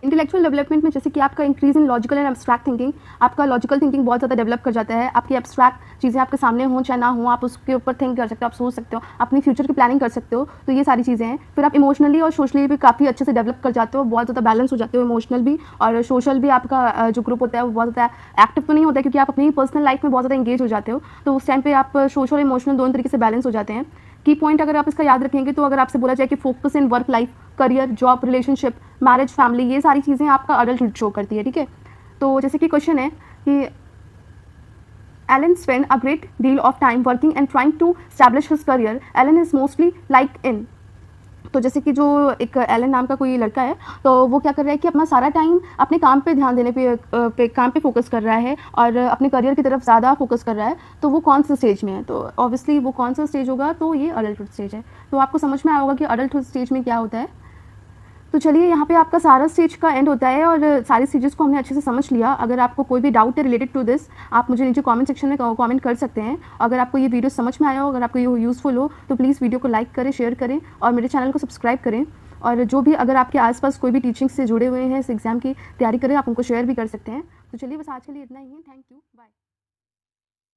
इंटेलेक्चुअल डेवलपमेंट में जैसे कि आपका increase in logical and abstract thinking, आपका लॉजिकल थिंकिंग बहुत ज़्यादा डेवलप कर जाता है। आपकी एब्स्ट्रैक्ट चीज़ें आपके सामने हो चाहे ना हो, आप उसके ऊपर थिंक कर सकते हो, आप सोच सकते हो, अपनी फ्यूचर की प्लानिंग कर सकते हो। तो ये सारी चीज़ें हैं। फिर आप इमोशनली और सोशली भी काफ़ी अच्छे से डेवलप कर जाते हो, बहुत ज़्यादा बैलेंस हो जाते हो, इमोशनल भी और सोशल भी। आपका जो ग्रुप होता है वो बहुत ज़्यादा एक्टिव तो नहीं होता है, क्योंकि आप अपनी पर्सनल लाइफ में बहुत ज़्यादा इंगेज हो जाते हो। तो उस टाइम पे आप सोशल और इमोशनल दोनों तरीके से बैलेंस हो जाते हैं। की पॉइंट अगर आप इसका याद रखेंगे तो अगर आपसे बोला जाए कि focus in work life, career, job, relationship, marriage, family, ये सारी चीज़ें आपका अडल्टहुड शो करती है, ठीक है। तो जैसे कि क्वेश्चन है कि Alan spend a great deal of time working and trying to establish his career, Alan is mostly like in. तो जैसे कि जो एक एलन नाम का कोई लड़का है, तो वो क्या कर रहा है कि अपना सारा टाइम अपने काम पे ध्यान देने पे काम पे फोकस कर रहा है और अपने करियर की तरफ ज़्यादा फोकस कर रहा है। तो वो कौन से स्टेज में है? तो ऑब्वियसली वो कौन सा स्टेज होगा? तो ये अडल्टहुड स्टेज है। तो आपको समझ में आया होगा कि अडल्टहुड स्टेज में क्या होता है। तो चलिए यहाँ पे आपका सारा स्टेज का एंड होता है और सारी स्टेजेस को हमने अच्छे से समझ लिया। अगर आपको कोई भी डाउट है रिलेटेड टू दिस, आप मुझे नीचे कमेंट सेक्शन में कमेंट कर सकते हैं। अगर आपको ये वीडियो समझ में आया हो, अगर आपको ये यूज़फुल हो, तो प्लीज़ वीडियो को लाइक करें, शेयर करें और मेरे चैनल को सब्सक्राइब करें। और जो भी अगर आपके आसपास कोई भी टीचिंग से जुड़े हुए हैं, इस एग्ज़ाम की तैयारी करें, आप उनको शेयर भी कर सकते हैं। तो चलिए बस आज के लिए इतना ही है। Thank you, bye.